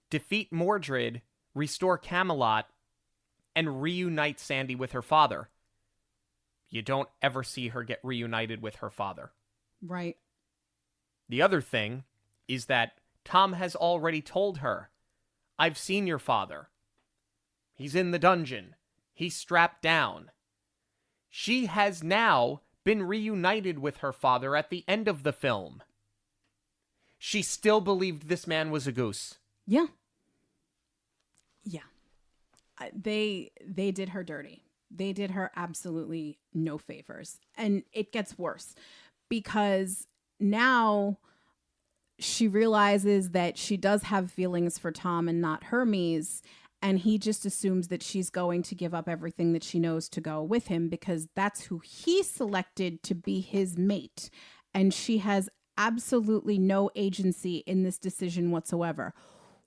defeat Mordred, restore Camelot, and reunite Sandy with her father. You don't ever see her get reunited with her father.
Right.
The other thing is that Tom has already told her, I've seen your father. He's in the dungeon. He's strapped down. She has now been reunited with her father at the end of the film. She still believed this man was a goose.
Yeah. Yeah. They did her dirty. They did her absolutely no favors. And it gets worse because now she realizes that she does have feelings for Tom and not Hermes. And he just assumes that she's going to give up everything that she knows to go with him because that's who he selected to be his mate. And she has absolutely no agency in this decision whatsoever.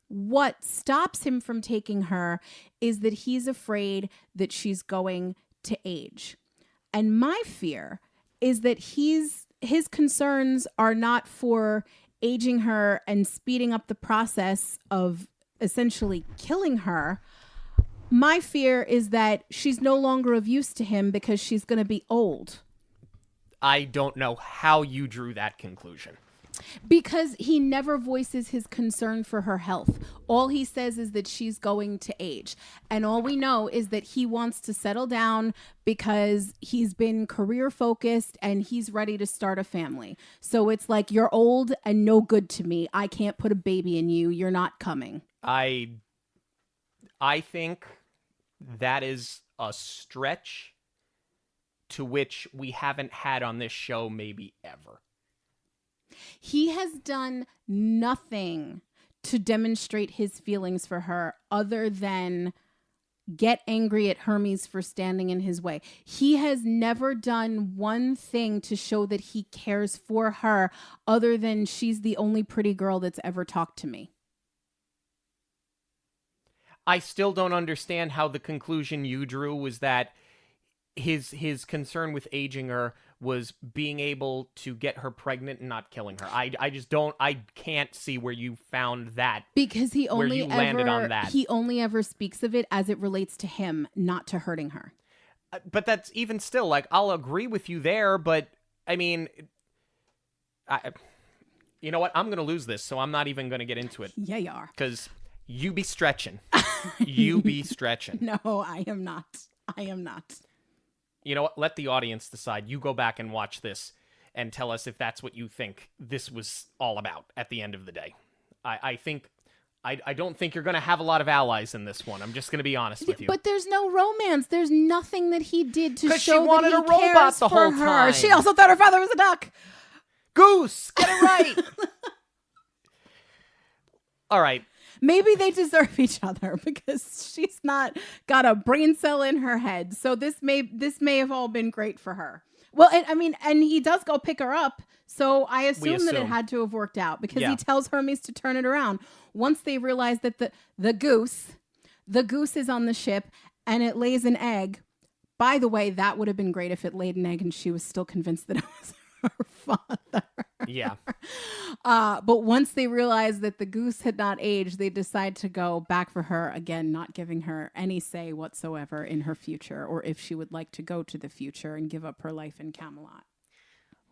What stops him from taking her is that he's afraid that she's going to age. And my fear is that his concerns are not for aging her and speeding up the process of essentially killing her. My fear is that she's no longer of use to him because she's going to be old.
I don't know how you drew that conclusion.
Because he never voices his concern for her health. All he says is that she's going to age. And all we know is that he wants to settle down because he's been career focused and he's ready to start a family. So it's like, you're old and no good to me. I can't put a baby in you. You're not coming.
I think that is a stretch to which we haven't had on this show maybe ever.
He has done nothing to demonstrate his feelings for her other than get angry at Hermes for standing in his way. He has never done one thing to show that he cares for her other than she's the only pretty girl that's ever talked to me.
I still don't understand how the conclusion you drew was that his concern with aging her was being able to get her pregnant and not killing her. I can't see where you found that.
Because he
landed on that.
He only ever speaks of it as it relates to him, not to hurting her.
But that's even still, like, I'll agree with you there, but I mean, you know what? I'm going to lose this, so I'm not even going to get into it.
Yeah, you are.
Because you be stretching. You be stretching.
No, I am not. I am not.
You know what? Let the audience decide. You go back and watch this and tell us if that's what you think this was all about at the end of the day. I don't think you're going to have a lot of allies in this one. I'm just going to be honest with you.
But there's no romance. There's nothing that he did to show
she wanted
that he
a robot
cares
the
for
whole
her.
time.
She also thought her father was a duck.
Goose! Get it right! All right.
Maybe they deserve each other because she's not got a brain cell in her head. So this may have all been great for her. Well, and he does go pick her up. So I assume that it had to have worked out because he tells Hermes to turn it around. Once they realize that the goose is on the ship and it lays an egg. By the way, that would have been great if it laid an egg and she was still convinced that it was her father.
Yeah.
But once they realized that the goose had not aged, they decide to go back for her again, not giving her any say whatsoever in her future or if she would like to go to the future and give up her life in Camelot.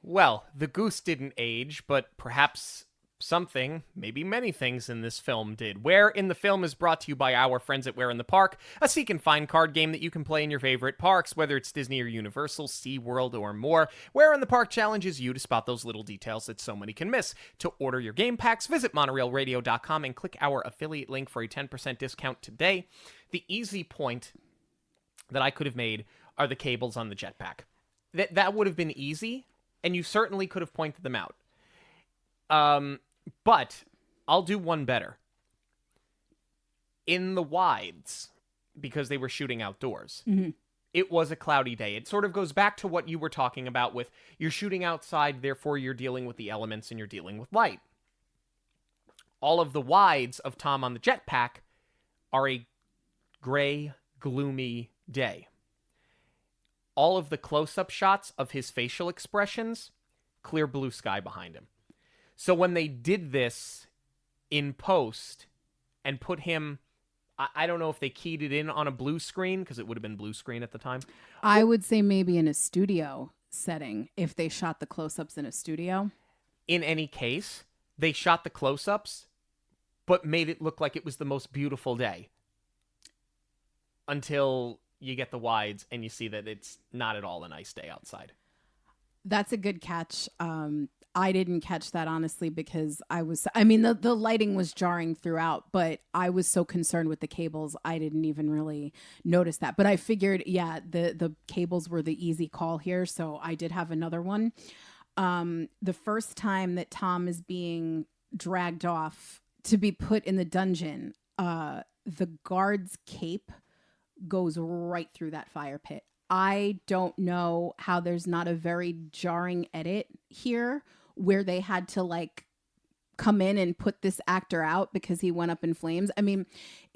Well, the goose didn't age, but perhaps something, maybe many things in this film did. Where in the Film is brought to you by our friends at Where in the Park, a seek and find card game that you can play in your favorite parks, whether it's Disney or Universal, SeaWorld, or more. Where in the Park challenges you to spot those little details that so many can miss. To order your game packs, visit monoreelradio.com and click our affiliate link for a 10% discount today. The easy point that I could have made are the cables on the jetpack. That would have been easy, and you certainly could have pointed them out. But I'll do one better. In the wides, because they were shooting outdoors, it was a cloudy day. It sort of goes back to what you were talking about with you're shooting outside, therefore you're dealing with the elements and you're dealing with light. All of the wides of Tom on the jetpack are a gray, gloomy day. All of the close-up shots of his facial expressions, clear blue sky behind him. So when they did this in post and put him, I don't know if they keyed it in on a blue screen, because it would have been blue screen at the time.
I would say maybe in a studio setting, if they shot the close-ups in a studio.
In any case, they shot the close-ups but made it look like it was the most beautiful day. Until you get the wides and you see that it's not at all a nice day outside.
That's a good catch. I didn't catch that, honestly, because the lighting was jarring throughout, but I was so concerned with the cables, I didn't even really notice that. But I figured, yeah, the cables were the easy call here, so I did have another one. The first time that Tom is being dragged off to be put in the dungeon, the guard's cape goes right through that fire pit. I don't know how there's not a very jarring edit here where they had to like come in and put this actor out because he went up in flames. I mean,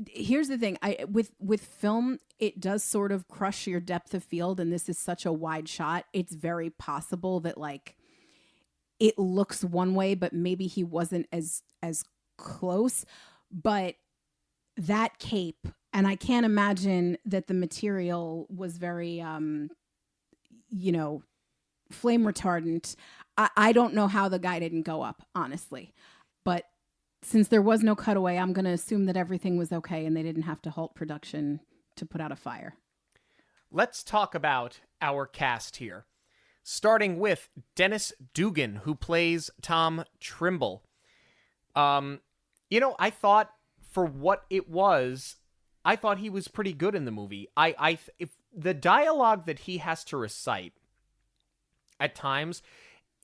here's the thing. With film, it does sort of crush your depth of field, and this is such a wide shot. It's very possible that like it looks one way, but maybe he wasn't as close. But that cape, and I can't imagine that the material was very flame retardant. I don't know how the guy didn't go up, honestly. But since there was no cutaway, I'm going to assume that everything was okay and they didn't have to halt production to put out a fire.
Let's talk about our cast here. Starting with Dennis Dugan, who plays Tom Trimble. I thought for what it was, I thought he was pretty good in the movie. If the dialogue that he has to recite at times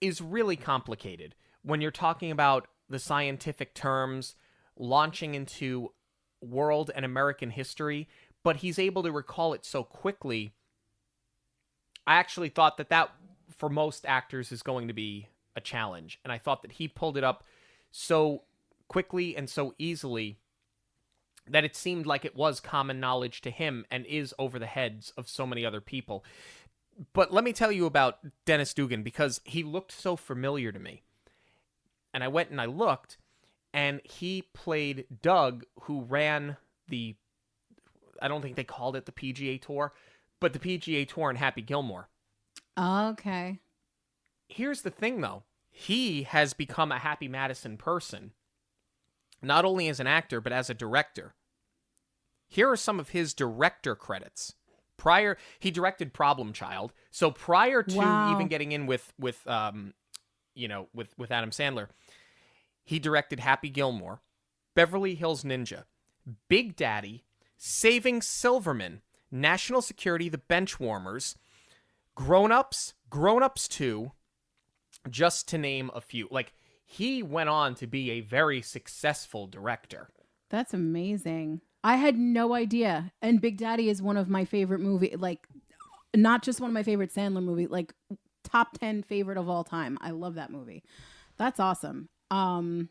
is really complicated when you're talking about the scientific terms, launching into world and American history, but he's able to recall it so quickly. I actually thought that for most actors is going to be a challenge, and I thought that he pulled it up so quickly and so easily that it seemed like it was common knowledge to him and is over the heads of so many other people. But let me tell you about Dennis Dugan, because he looked so familiar to me. And I went and I looked, and he played Doug, who ran I don't think they called it the PGA Tour, but the PGA Tour in Happy Gilmore.
Okay.
Here's the thing, though. He has become a Happy Madison person, not only as an actor, but as a director. Here are some of his director credits. He directed Problem Child. So prior to even getting in with Adam Sandler, he directed Happy Gilmore, Beverly Hills Ninja, Big Daddy, Saving Silverman, National Security, The Benchwarmers, Grown Ups 2, just to name a few. Like, he went on to be a very successful director.
That's amazing. I had no idea. And Big Daddy is one of my favorite movies. Like, not just one of my favorite Sandler movies, like top 10 favorite of all time. I love that movie. That's awesome. No,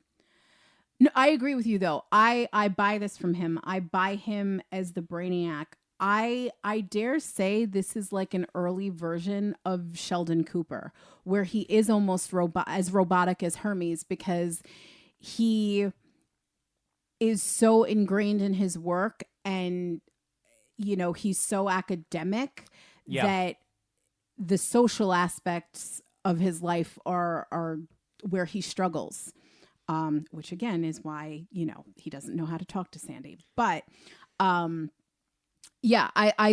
I agree with you, though. I buy this from him. I buy him as the Brainiac. I dare say this is like an early version of Sheldon Cooper, where he is almost as robotic as Hermes, because he is so ingrained in his work, and he's so academic that the social aspects of his life are where he struggles, which again is why he doesn't know how to talk to Sandy. But I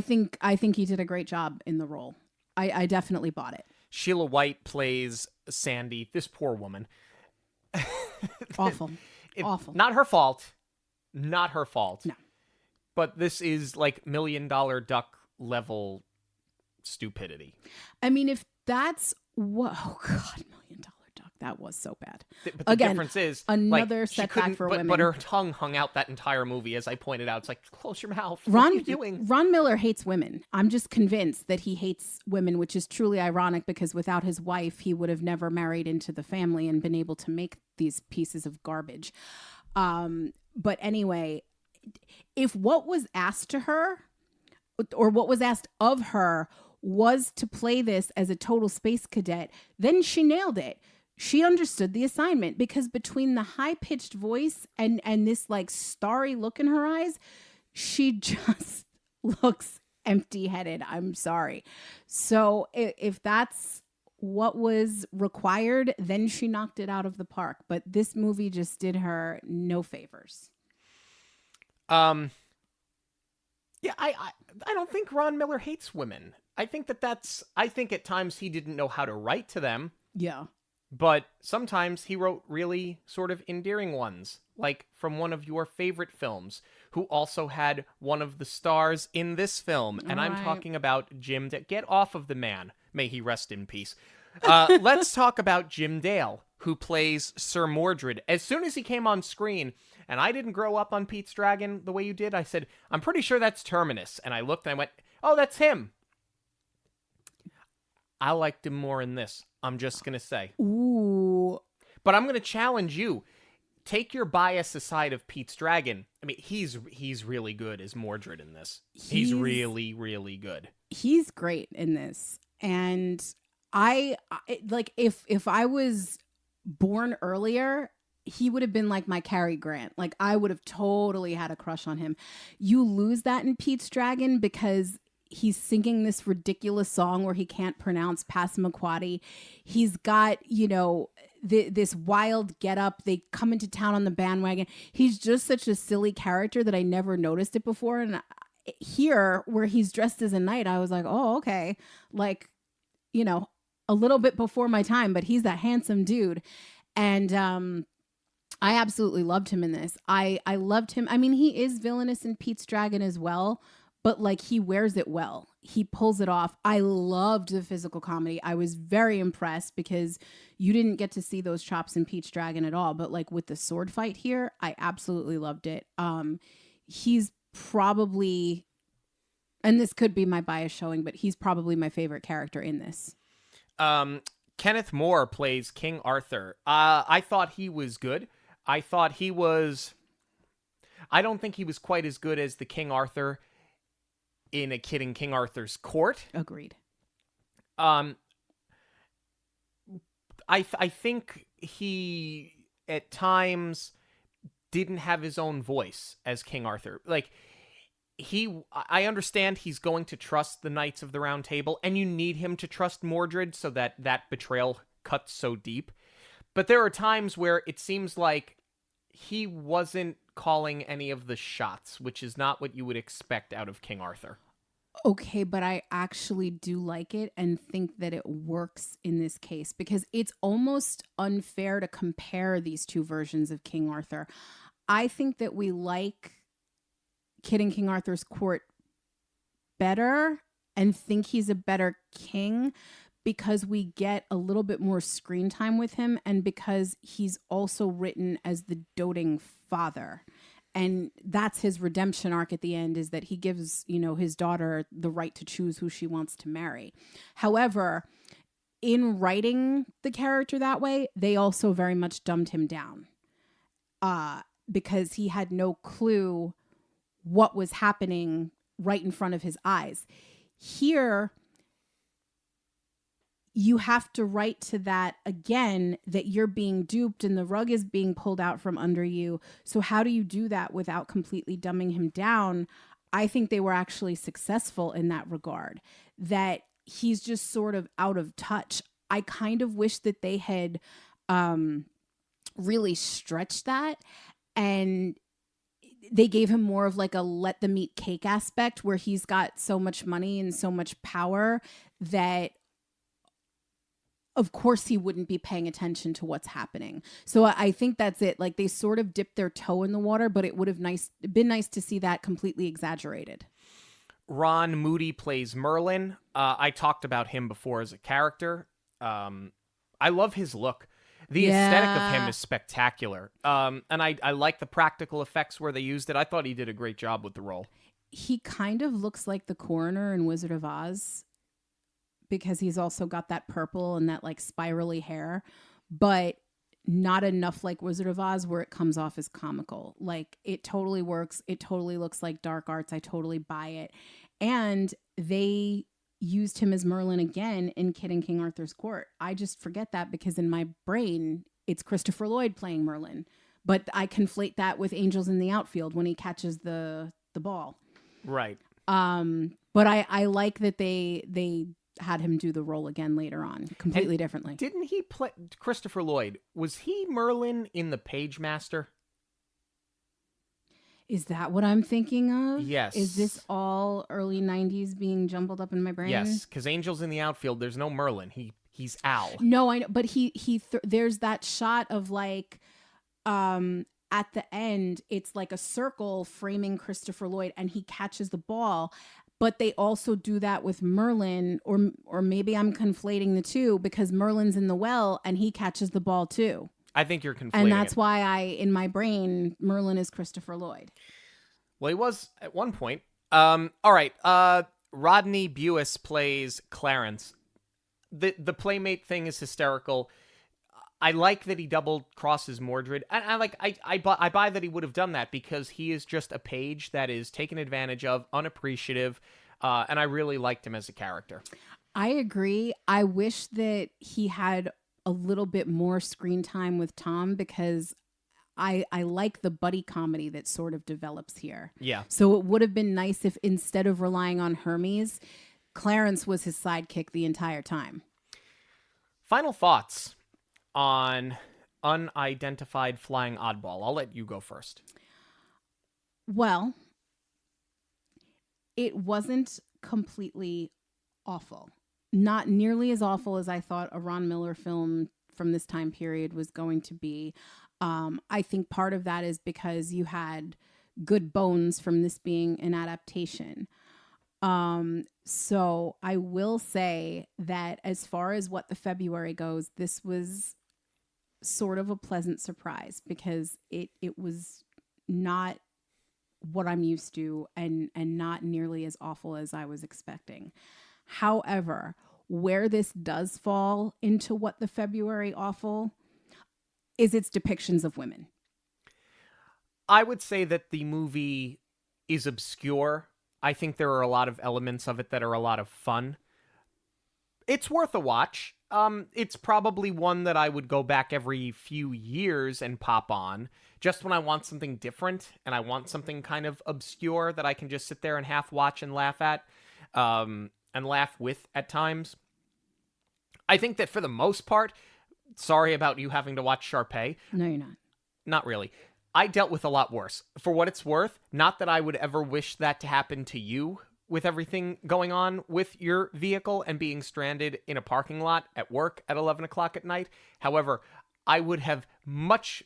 think he did a great job in the role. I definitely bought it.
Sheila White plays Sandy, this poor woman.
Awful. Awful.
Not her fault. Not her fault.
No.
But this is like $1 Million Duck level stupidity.
I mean, if that's what... Oh, God, $1 Million Duck. That was so bad.
But the difference is...
Another setback for women.
But her tongue hung out that entire movie, as I pointed out. It's like, close your mouth. What are you doing?
Ron Miller hates women. I'm just convinced that he hates women, which is truly ironic, because without his wife, he would have never married into the family and been able to make these pieces of garbage. But anyway, if what was asked to her, or what was asked of her, was to play this as a total space cadet, then she nailed it. She understood the assignment, because between the high-pitched voice and this like starry look in her eyes, she just looks empty-headed. I'm sorry. So if that's what was required, then she knocked it out of the park. But this movie just did her no favors.
Yeah, I don't think Ron Miller hates women. I think I think at times he didn't know how to write to them.
Yeah.
But sometimes he wrote really sort of endearing ones, like from one of your favorite films, who also had one of the stars in this film. And I'm talking about Jim Dale. Get off of the man. May he rest in peace. Let's talk about Jim Dale, who plays Sir Mordred. As soon as he came on screen, and I didn't grow up on Pete's Dragon the way you did, I said, I'm pretty sure that's Terminus. And I looked and I went, oh, that's him. I liked him more in this. I'm just going to say.
Ooh.
But I'm going to challenge you. Take your bias aside of Pete's Dragon. I mean, he's really good as Mordred in this. He's really, really good.
He's great in this. And I like, if I was born earlier, he would have been like my Cary Grant. Like, I would have totally had a crush on him. You lose that in Pete's Dragon because he's singing this ridiculous song where he can't pronounce Passamaquoddy. He's got, this wild getup. They come into town on the bandwagon. He's just such a silly character that I never noticed it before. And here, where he's dressed as a knight, I was like, oh, okay. Like, a little bit before my time, but he's that handsome dude. And I absolutely loved him in this. I loved him. I mean, he is villainous in Pete's Dragon as well, but like, he wears it well. He pulls it off. I loved the physical comedy. I was very impressed because you didn't get to see those chops in Pete's Dragon at all. But like with the sword fight here, I absolutely loved it. He's probably, and this could be my bias showing, but he's probably my favorite character in this.
Kenneth More plays King Arthur. I thought he was good. I don't think he was quite as good as the King Arthur in A Kid in King Arthur's Court.
Agreed.
I think he at times didn't have his own voice as King Arthur. Like, I understand he's going to trust the Knights of the Round Table, and you need him to trust Mordred so that betrayal cuts so deep. But there are times where it seems like he wasn't calling any of the shots, which is not what you would expect out of King Arthur.
Okay, but I actually do like it and think that it works in this case because it's almost unfair to compare these two versions of King Arthur. I think that we like Kid in King Arthur's Court better and think he's a better king because we get a little bit more screen time with him and because he's also written as the doting father. And that's his redemption arc at the end, is that he gives, his daughter the right to choose who she wants to marry. However, in writing the character that way, they also very much dumbed him down because he had no clue what was happening right in front of his eyes. Here, you have to write to that again, that you're being duped and the rug is being pulled out from under you. So how do you do that without completely dumbing him down? I think they were actually successful in that regard, that he's just sort of out of touch. I kind of wish that they had really stretched that and they gave him more of like a let them eat cake aspect where he's got so much money and so much power that of course he wouldn't be paying attention to what's happening. So I think that's it. Like, they sort of dipped their toe in the water, but it would have been nice to see that completely exaggerated.
Ron Moody plays Merlin. I talked about him before as a character. I love his look. The aesthetic of him is spectacular. And I like the practical effects where they used it. I thought he did a great job with the role.
He kind of looks like the coroner in Wizard of Oz, because he's also got that purple and that like spirally hair, but not enough like Wizard of Oz where it comes off as comical. Like, it totally works. It totally looks like dark arts. I totally buy it. And they used him as Merlin again in Kid in King Arthur's Court. I just forget that because in my brain, it's Christopher Lloyd playing Merlin. But I conflate that with Angels in the Outfield when he catches the ball.
Right.
But I like that they had him do the role again later on, completely differently.
Didn't he play Christopher Lloyd? Was he Merlin in The Page Master?
Is that what I'm thinking of?
Yes.
Is this all early 90s being jumbled up in my brain?
Yes, because Angels in the Outfield, there's no Merlin. He's Al.
No, I know, but there's that shot of like, at the end, it's like a circle framing Christopher Lloyd, and he catches the ball. But they also do that with Merlin, or maybe I'm conflating the two, because Merlin's in the well and he catches the ball too.
I think you're conflating.
And that's why in my brain, Merlin is Christopher Lloyd.
Well, he was at one point. All right. Rodney Bewis plays Clarence. The playmate thing is hysterical. I like that he double crosses Mordred. And I buy that he would have done that because he is just a page that is taken advantage of, unappreciative, and I really liked him as a character.
I agree. I wish that he had a little bit more screen time with Tom, because I like the buddy comedy that sort of develops here.
Yeah.
So it would have been nice if instead of relying on Hermes, Clarence was his sidekick the entire time.
Final thoughts on Unidentified Flying Oddball. I'll let you go first.
Well, it wasn't completely awful. Not nearly as awful as I thought a Ron Miller film from this time period was going to be. I think part of that is because you had good bones from this being an adaptation. So I will say that as far as What the February goes, this was sort of a pleasant surprise, because it was not what I'm used to, and not nearly as awful as I was expecting. However, where this does fall into What the February awful is its depictions of women.
I would say that the movie is obscure. I think there are a lot of elements of it that are a lot of fun. It's worth a watch. It's probably one that I would go back every few years and pop on, just when I want something different and I want something kind of obscure that I can just sit there and half watch and laugh at, and laugh with at times. I think that for the most part, sorry about you having to watch Sharpay.
No, you're not.
Not really. I dealt with a lot worse. For what it's worth, not that I would ever wish that to happen to you with everything going on with your vehicle and being stranded in a parking lot at work at 11 o'clock at night. However, I would have much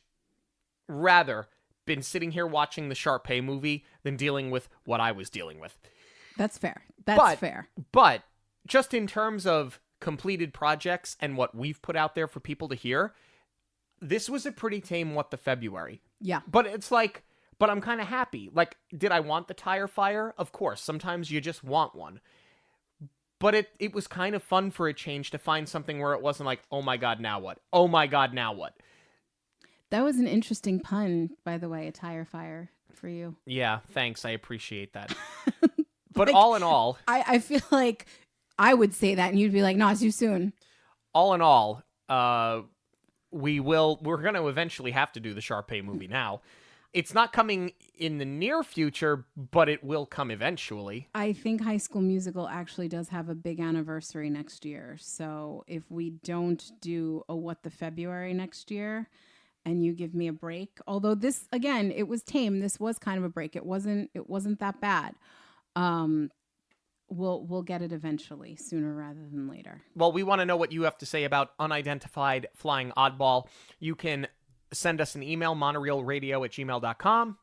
rather been sitting here watching the Sharpay movie than dealing with what I was dealing with.
That's fair. That's fair.
But just in terms of completed projects and what we've put out there for people to hear, this was a pretty tame What the February.
Yeah.
But it's like, but I'm kind of happy. Like, did I want the tire fire? Of course. Sometimes you just want one. But it was kind of fun for a change to find something where it wasn't like, oh my God, now what? Oh my God, now what?
That was an interesting pun, by the way, a tire fire for you.
Yeah, thanks. I appreciate that. But like, all in all,
I feel like I would say that and you'd be like, no, it's too soon.
All in all, we're going to eventually have to do the Sharpay movie now. It's not coming in the near future, but it will come eventually.
I think High School Musical actually does have a big anniversary next year. So if we don't do a What the February next year and you give me a break, although this, again, it was tame. This was kind of a break. It wasn't that bad. We'll get it eventually, sooner rather than later.
Well, we want to know what you have to say about Unidentified Flying Oddball. You can send us an email, monoreelradio@gmail.com,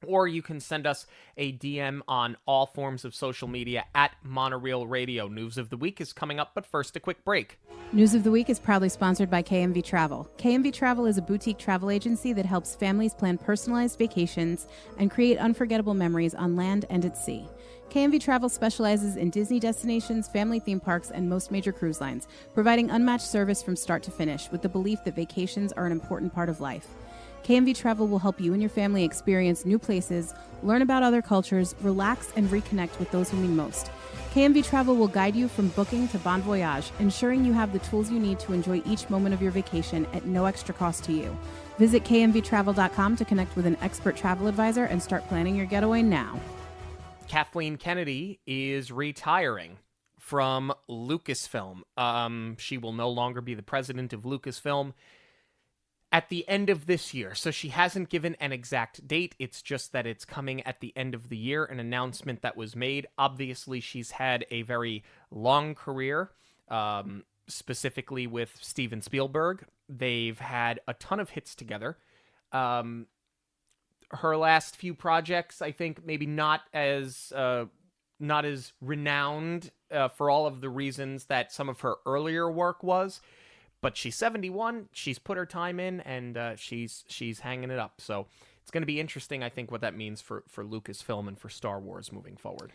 or you can send us a DM on all forms of social media at Monoreel Radio. News of the Week is coming up, but first a quick break.
News of the Week is proudly sponsored by KMV Travel. KMV Travel is a boutique travel agency that helps families plan personalized vacations and create unforgettable memories on land and at sea. KMV Travel specializes in Disney destinations, family theme parks, and most major cruise lines, providing unmatched service from start to finish with the belief that vacations are an important part of life. KMV Travel will help you and your family experience new places, learn about other cultures, relax, and reconnect with those who mean most. KMV Travel will guide you from booking to bon voyage, ensuring you have the tools you need to enjoy each moment of your vacation at no extra cost to you. Visit kmvtravel.com to connect with an expert travel advisor and start planning your getaway now.
Kathleen Kennedy is retiring from Lucasfilm. She will no longer be the president of Lucasfilm at the end of this year. So she hasn't given an exact date. It's just that it's coming at the end of the year, an announcement that was made. Obviously, she's had a very long career, specifically with Steven Spielberg. They've had a ton of hits together. Her last few projects, I think, maybe not as renowned for all of the reasons that some of her earlier work was. But she's 71. She's put her time in, and she's hanging it up. So it's going to be interesting, I think, what that means for Lucasfilm and for Star Wars moving forward.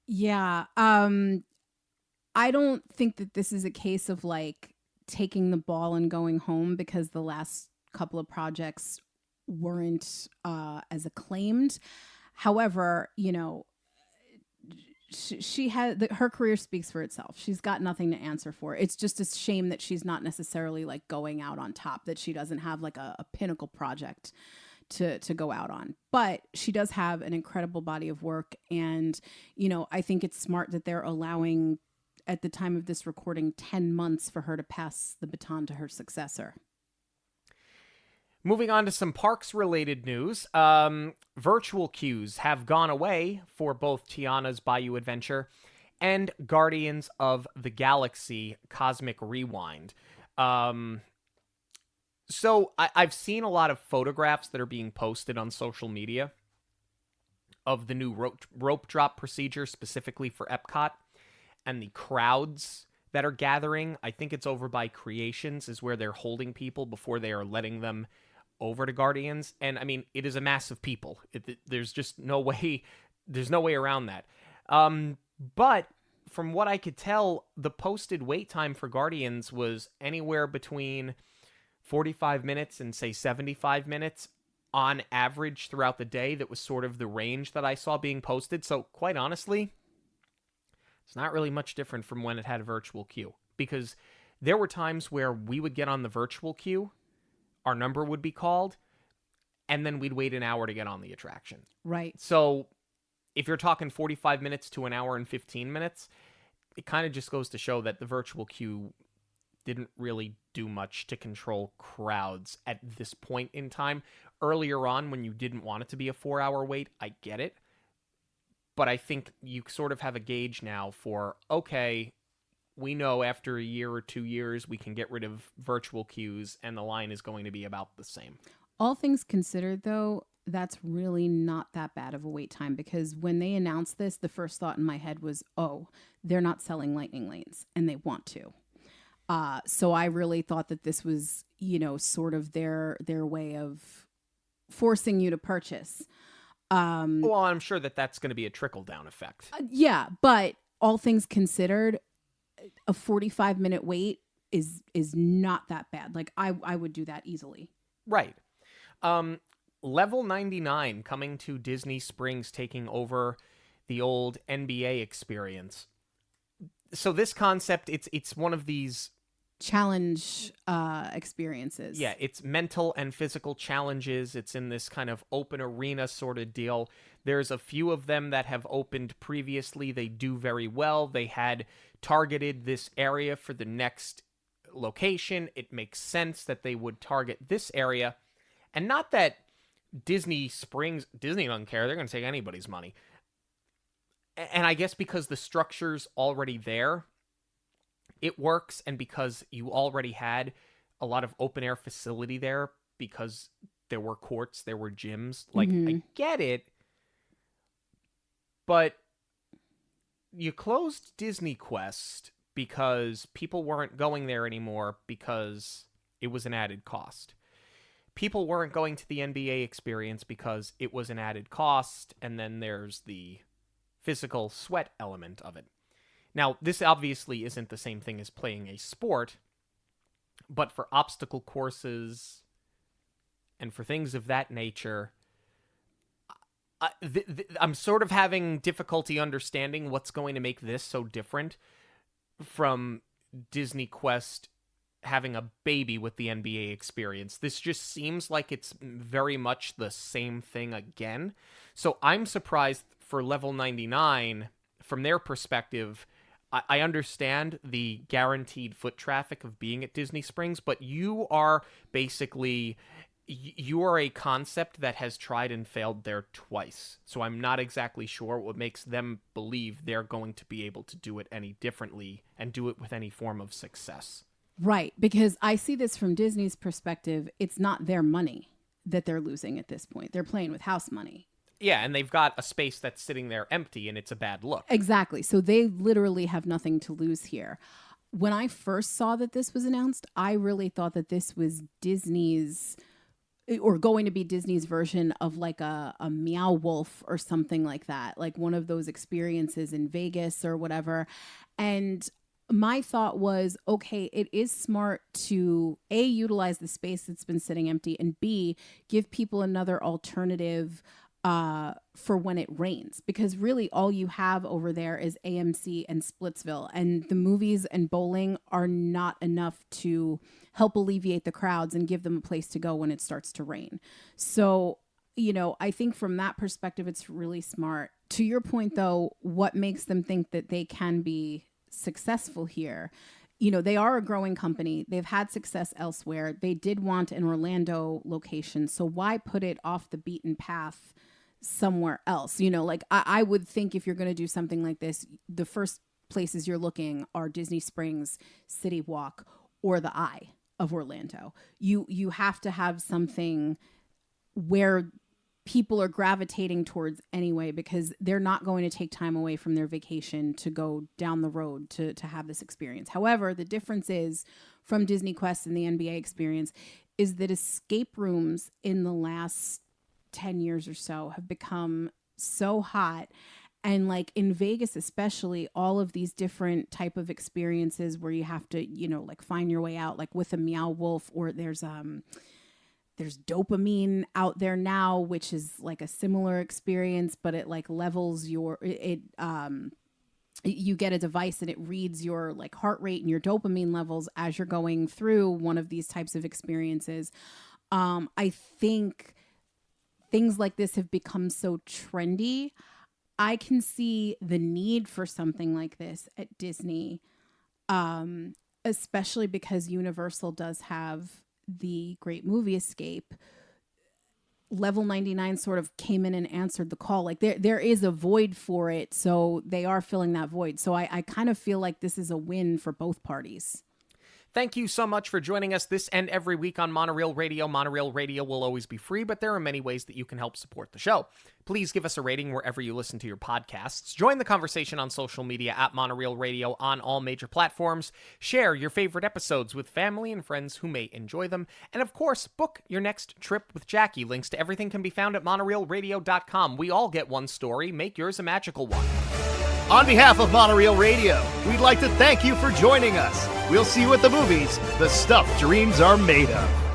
Yeah. I don't think that this is a case of like taking the ball and going home because the last couple of projects weren't as acclaimed. However, you know, she had her career speaks for itself. She's got nothing to answer for. It's just a shame that she's not necessarily like going out on top, that she doesn't have like a pinnacle project to go out on. But she does have an incredible body of work. And, you know, I think it's smart that they're allowing, at the time of this recording, 10 months for her to pass the baton to her successor.
Moving on to some parks-related news, virtual queues have gone away for both Tiana's Bayou Adventure and Guardians of the Galaxy Cosmic Rewind. So I've seen a lot of photographs that are being posted on social media of the new rope drop procedure specifically for Epcot, and the crowds that are gathering. I think it's over by Creations is where they're holding people before they are letting them over to Guardians. And I mean, it is a mass of people. There's just no way around that. But from what I could tell, the posted wait time for Guardians was anywhere between 45 minutes and say 75 minutes on average throughout the day. That was sort of the range that I saw being posted. So quite honestly, it's not really much different from when it had a virtual queue, because there were times where we would get on the virtual queue, our number would be called, and then we'd wait an hour to get on the attraction.
Right.
So if you're talking 45 minutes to an hour and 15 minutes, it kind of just goes to show that the virtual queue didn't really do much to control crowds at this point in time. Earlier on, when you didn't want it to be a 4-hour wait, I get it. But I think you sort of have a gauge now for, okay, we know after a year or 2 years we can get rid of virtual queues and the line is going to be about the same.
All things considered, though, that's really not that bad of a wait time, because when they announced this, the first thought in my head was, oh, they're not selling lightning lanes, and they want to. So I really thought that this was, you know, sort of their way of forcing you to purchase.
Well, I'm sure that that's going to be a trickle-down effect.
Yeah, but all things considered, a 45-minute wait is not that bad. Like, I would do that easily.
Right. Level 99 coming to Disney Springs, taking over the old NBA experience. So this concept, it's one of these
challenge experiences.
Yeah, it's mental and physical challenges. It's in this kind of open arena sort of deal. There's a few of them that have opened previously. They do very well. They had targeted this area for the next location. It makes sense that they would target this area. And not that Disney doesn't care. They're going to take anybody's money. And I guess because the structure's already there, it works, and because you already had a lot of open air facility there, because there were courts, there were gyms. Like, I get it, but you closed Disney Quest because people weren't going there anymore because it was an added cost. People weren't going to the NBA experience because it was an added cost, and then there's the physical sweat element of it. Now, this obviously isn't the same thing as playing a sport, but for obstacle courses and for things of that nature, I'm sort of having difficulty understanding what's going to make this so different from Disney Quest having a baby with the NBA experience. This just seems like it's very much the same thing again. So I'm surprised for Level 99, from their perspective, I understand the guaranteed foot traffic of being at Disney Springs, but you are basically, you are a concept that has tried and failed there twice. So I'm not exactly sure what makes them believe they're going to be able to do it any differently and do it with any form of success.
Right, because I see this from Disney's perspective. It's not their money that they're losing at this point. They're playing with house money.
Yeah, and they've got a space that's sitting there empty, and it's a bad look.
Exactly. So they literally have nothing to lose here. When I first saw that this was announced, I really thought that this was Disney's, or going to be Disney's version of like a Meow Wolf or something like that, like one of those experiences in Vegas or whatever. And my thought was, okay, it is smart to A, utilize the space that's been sitting empty, and B, give people another alternative for when it rains, because really all you have over there is AMC and Splitsville, and the movies and bowling are not enough to help alleviate the crowds and give them a place to go when it starts to rain. So, you know, I think from that perspective, it's really smart. To your point, though, what makes them think that they can be successful here? You know, they are a growing company. They've had success elsewhere. They did want an Orlando location. So why put it off the beaten path somewhere else? You know, like I would think if you're going to do something like this, the first places you're looking are Disney Springs, City Walk, or the Eye of Orlando. You have to have something where people are gravitating towards anyway, because they're not going to take time away from their vacation to go down the road to have this experience. However, the difference is from Disney Quest and the NBA experience is that escape rooms in the last 10 years or so have become so hot. And like in Vegas, especially, all of these different type of experiences where you have to, you know, like find your way out, like with a Meow Wolf, or there's dopamine out there now, which is like a similar experience, but it like levels your, you get a device and it reads your like heart rate and your dopamine levels as you're going through one of these types of experiences. I think things like this have become so trendy. I can see the need for something like this at Disney, especially because Universal does have the Great Movie Escape. Level 99 sort of came in and answered the call. Like there is a void for it, so they are filling that void. So I kind of feel like this is a win for both parties.
Thank you so much for joining us this and every week on Monoreel Radio. Monoreel Radio will always be free, but there are many ways that you can help support the show. Please give us a rating wherever you listen to your podcasts. Join the conversation on social media at Monoreel Radio on all major platforms. Share your favorite episodes with family and friends who may enjoy them. And of course, book your next trip with Jackie. Links to everything can be found at monoreelradio.com. We all get one story. Make yours a magical one.
On behalf of Monoreel Radio, we'd like to thank you for joining us. We'll see you at the movies, the stuff dreams are made of.